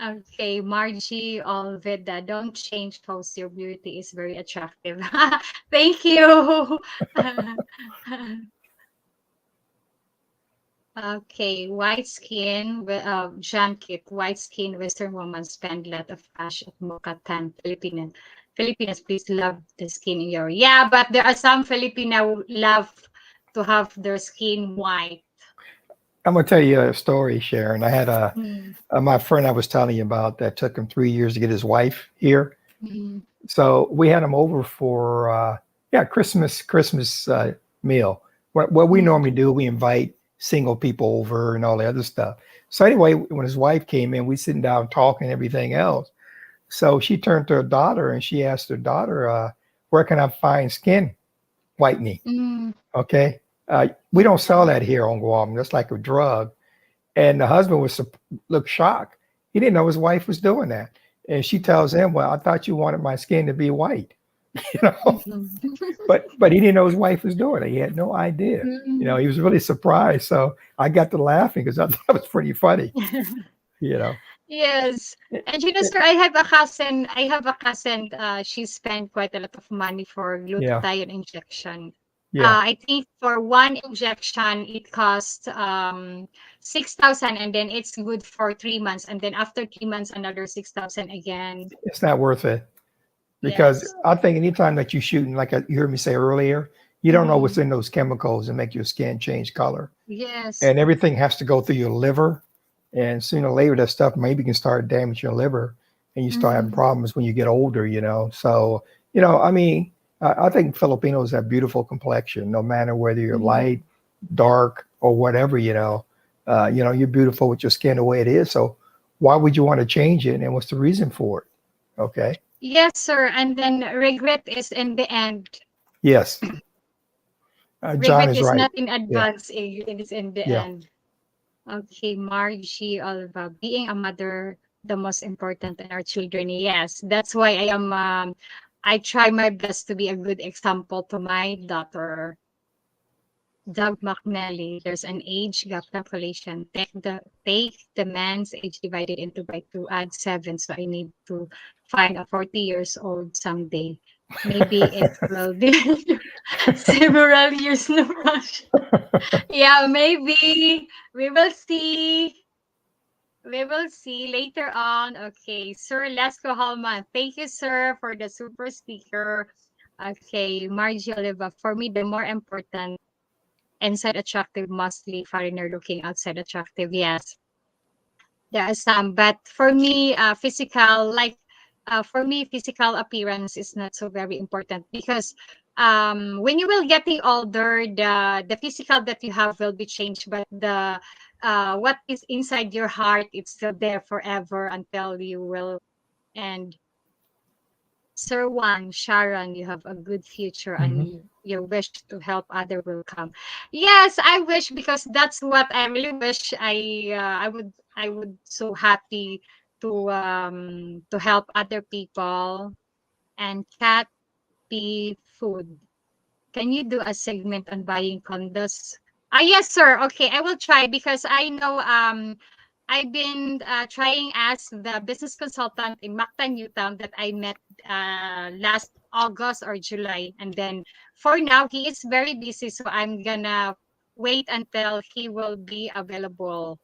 Okay, Margie Olveda, don't change post. Your beauty is very attractive. Thank you. Okay, white skin, junket, white skin Western woman spend a lot of cash at Mokatan, Filipinas, please love the skin in your. Yeah, but there are some Filipino love to have their skin white. I'm gonna tell you a story, Sharon. I had Mm, my friend I was telling you about that took him 3 years to get his wife here. mm, So we had him over for Christmas meal. What we mm, normally do, we invite single people over and all the other stuff. So anyway, when his wife came in, we sitting down talking and everything else. So she turned to her daughter and she asked her daughter, "Where can I find skin whitening?" mm, Okay, we don't sell that here on Guam. That's like a drug. And the husband was looked shocked. He didn't know his wife was doing that. And she tells him, "Well, I thought you wanted my skin to be white." you know. mm. But he didn't know his wife was doing it. He had no idea. Mm. He was really surprised. So I got to laughing because I thought it was pretty funny. You know. Yes. Eh, And you know, eh, sir, I have a cousin, she spent quite a lot of money for Yeah. glutathione injection. Yeah. I think for one injection, it cost 6,000, and then it's good for 3 months. And then after 3 months, another 6,000 again. It's not worth it because Yes. I think anytime that you shooting, like you heard me say earlier, you don't know what's Mhm. in those chemicals that make your skin change color. Yes. And everything has to go through your liver. And sooner or later, that stuff maybe can start damaging your liver, and you start having Mhm. problems when you get older. So I mean, I think Filipinos have beautiful complexion, no matter whether you're Mhm. light, dark, or whatever. You're beautiful with your skin the way it is. So why would you want to change it? And what's the reason for it? Okay. Yes, sir. And then regret is in the end. Yes. John Regret is is right. not in Yeah. advance, it is in the Yeah. end. Okay, Margie Alva, being a mother, the most important in our children. Yes, that's why I try my best to be a good example to my daughter. Doug McNally, there's an age gap calculation. Take the man's age divided into by two, add 7. So I need to find a 40 years old someday. Maybe it will be several years, no rush. Yeah, maybe we will see. We will see later on. Okay, Sir Lesko Hallman. Thank you, sir, for the super sticker. Okay, Margie Oliva. For me, the more important, inside attractive, mostly foreigner looking, outside attractive. Yes, there are some, but for me, physical, like for me, physical appearance is not so very important because when you will getting older, the physical that you have will be changed, but the what is inside your heart, it's still there forever until you will end. Sir Juan, Sharon, you have a good future and Mhm. your wish to help other will come. Yes, I wish because that's what I really wish. I would so happy to help other people and cat be food. Can you do a segment on buying condos? Yes, sir. Okay, I will try because I know I've been trying as the business consultant in Mactan Newtown that I met last August or July. And then for now, he is very busy. So I'm gonna wait until he will be available.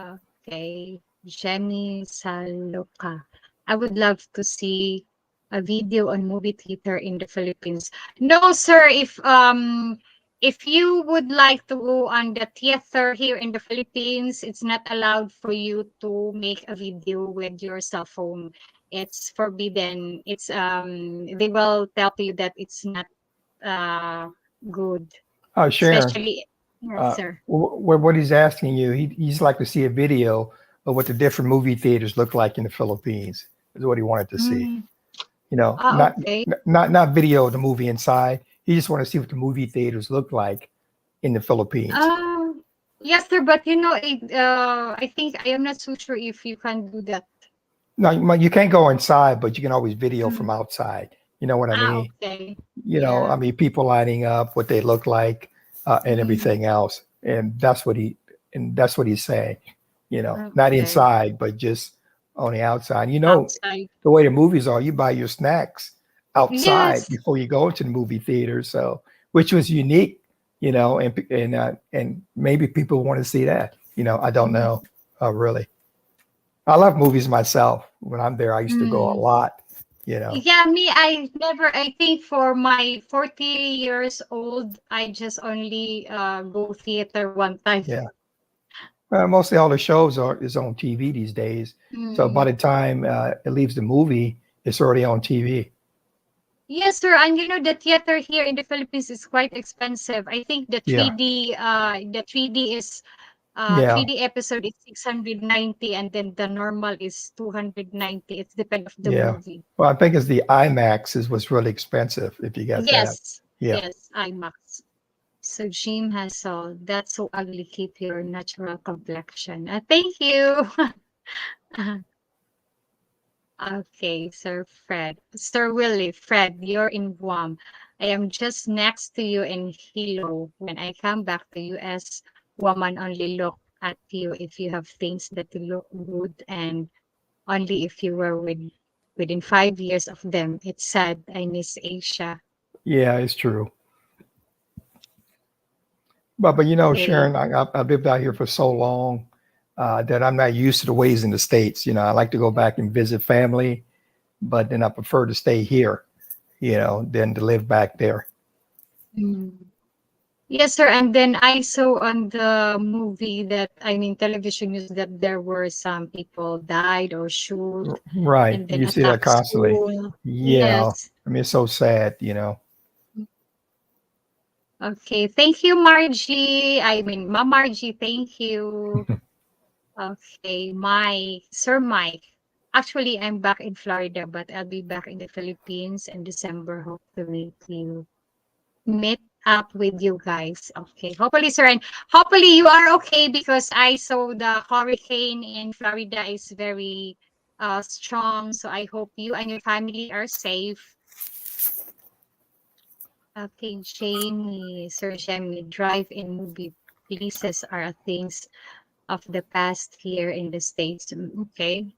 Okay. Jenny Saloka. I would love to see a video on movie theater in the Philippines. No, sir. If you would like to go on the theater here in the Philippines, it's not allowed for you to make a video with your cell phone. It's forbidden. It's they will tell you that it's not uh good. Sharon, Especially yes, sir. what he's asking you, he's like to see a video of what the different movie theaters look like in the Philippines. Is what he wanted to see. Mm. You know, Okay. not video of the movie inside. He just want to see what the movie theaters look like in the Philippines. Um, yes, sir, but I think I am not so sure if you can do that. No, you can't go inside, but you can always video Mm. from outside. You know what I mean? Okay. You know, Yeah. I mean, people lining up, what they look like, and Mm. everything else. And that's what he's saying. You know, not Okay. inside, but just on the outside. You know, Outside. the way the movies are, you buy your snacks outside Yes. before you go to the movie theater. So, which was unique, and maybe people want to see that. I don't Mm. know, really. I love movies myself. When I'm there, I used to go a Mm. lot. You know, Yeah, me, I think for my 40 years old, I just only go theater one time. yeah. Mostly all the shows is on TV these days. So by Mm. the time it leaves the movie, it's already on TV. Yes, sir. And the theater here in the Philippines is quite expensive. I think Yeah, the 3D is yeah, 3D episode is 690 and then the normal is 290. It's depend of the yeah. movie. Well, I think it's the IMAX is what's really expensive if you got that. Yes, Yeah. yes, IMAX. So Jim has all that's so ugly. Keep your natural complexion. Thank you. Okay, Sir Fred. Sir Willie, Fred, you're in Guam. I am just next to you in Hilo. When I come back to US, woman only look at you if you have things that you look good and only if you were within 5 years of them. It's sad. I miss Asia. Yeah, it's true. But Okay. Sharon, I've lived out here for so long that I'm not used to the ways in the States. I like to go back and visit family, but then I prefer to stay here, than to live back there. Mm. Yes, sir. And then I saw on the movie that, I mean, television news that there were some people died or shoot Right. and then You see that attack constantly. school. Yeah. Yes. I mean, it's so sad. Okay. Thank you, Margie. I mean, Ma Margie, thank you. Okay. Sir Mike. Actually, I'm back in Florida, but I'll be back in the Philippines in December. Hope to meet up with you guys. Okay. Hopefully, sir, and hopefully you are okay because I saw the hurricane in Florida is very strong. So I hope you and your family are safe. Okay, Jamie, Sir Jamie, drive-in movie places are things of the past here in the States. Okay.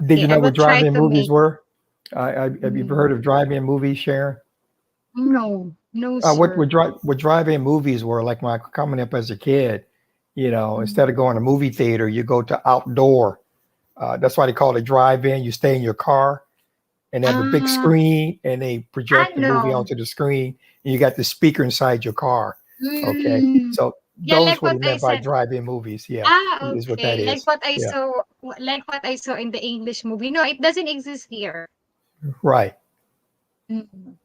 Did Okay, you I know will what try drive-in to movies make were? Have you ever mm, heard of drive-in movies, Sharon? no. No, What sir. what drive-in movies were like when I coming up as a kid. Instead of going to movie theater, you go to outdoor. That's why they call it drive-in. You stay in your car and they have a big Ah, screen and they I project the movie know. onto the screen and you got the speaker inside your car. Okay. Mm. So Yeah, those like what what he I meant by said. drive-in movies. Yeah, is what that Okay. is. Yeah. Like what I saw in the English movie. No, it doesn't exist here. Right. Mm.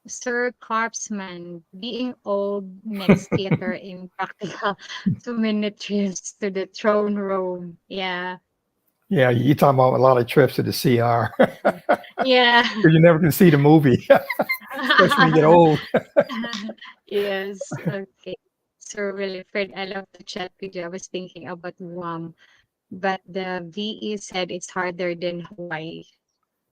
Sir Corpsman, being old next theater in practical 2 minute trips to the throne room. Yeah. Yeah, you talking about a lot of trips to the CR because Yeah. you never can see the movie, especially when you get old. Yes. Okay. Sir Wilfred, I love to chat with you. I was thinking about Guam, but the VE said it's harder than Hawaii.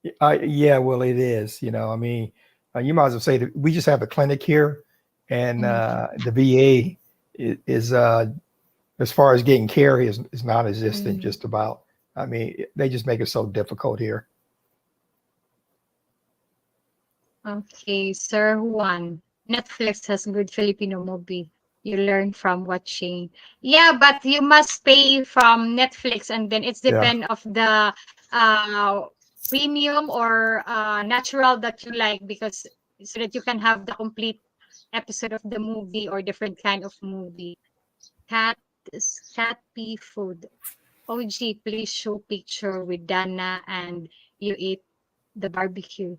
Yeah, well, it is. I mean, you might as well say that we just have a clinic here, and Mm, the VA is as far as getting care is non-existent. mm. Just about. I mean, they just make it so difficult here. Okay, Sir Juan. Netflix has good Filipino movie. You learn from watching. Yeah, but you must pay from Netflix, and then it's Yeah. depend of the uh premium or natural that you like, because so that you can have the complete episode of the movie or different kind of movie. Cat cat pea food. OG, please show picture with Dana and you eat the barbecue.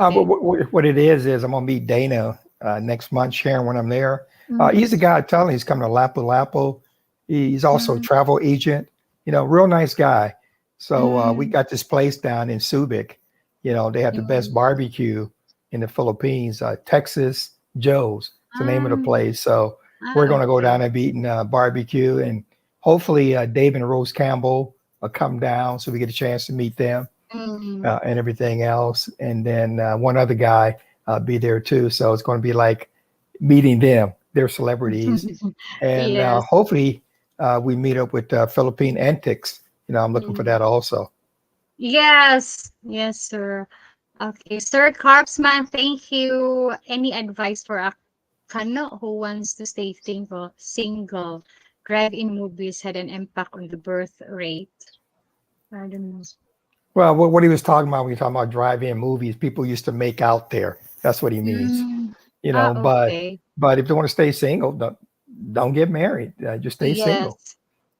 Okay. What it is I'm gonna meet Dana next month, Sharon, when I'm there. He's the Mm, guy telling he's coming to Lapu Lapu. He's also a mm, travel agent. Real nice guy. So we mm, got this place down in Subic. They have the best mm. barbecue in the Philippines. Texas Joe's, it's the name of the Ah, place. So we're gonna go down okay. and be eating barbecue, and hopefully Dave and Rose Campbell will come down so we get a chance to meet them Mm. and everything else. And then one other guy be there too. So it's going to be like meeting them. They're celebrities. And Yes. hopefully we meet up with Philippine Antics. I'm looking for Mm. that also. Yes. Yes, sir. Okay. Sir Carpsman, thank you. Any advice for a kano who wants to stay single? Drive-in movies had an impact on the birth rate. I don't know. Well, what he was talking about when he talking about drive-in movies, people used to make out there. That's what he means. Mm. But Okay. if they want to stay single, don't get married. Just stay single.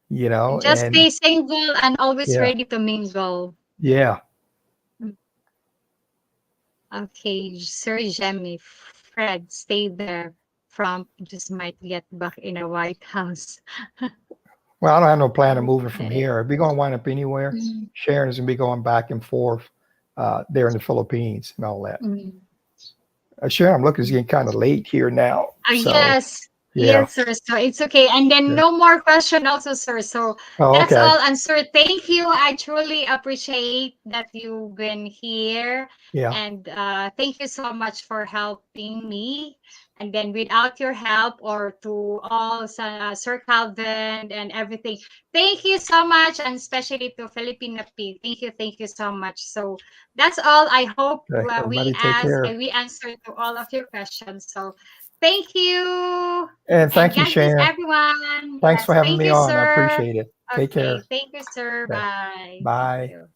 Yes. Just And stay single and always yeah, ready to mingle. yeah. Mm. Okay, Sir Jemmy, Fred, stay there. Trump just might get back in a White House. Well, I don't have no plan of moving from Okay. here. If we're going to wind up anywhere, Mm, Sharon's going to be going back and forth there in the Philippines and all that. mm. Sharon, I'm looking, it's getting kind of late here now. So, Yes. yeah. Yes, sir. So it's okay. And then Yeah. no more question also, sir. So Oh, that's okay. all. And sir, thank you. I truly appreciate that you've been here. Yeah. And thank you so much for helping me. And then without your help, or to all Sir Calvin and everything, thank you so much. And especially to Filipina P. Thank you so much. So that's all. I hope Okay. Everybody take care. we answered to all of your questions. So thank you. And And thank you, God bless Sharon. everyone. Thanks for Yes. having Thank me you, on. I sir. appreciate it. Take Okay. care. Thank you, sir. Okay. Bye. Thank Bye. you.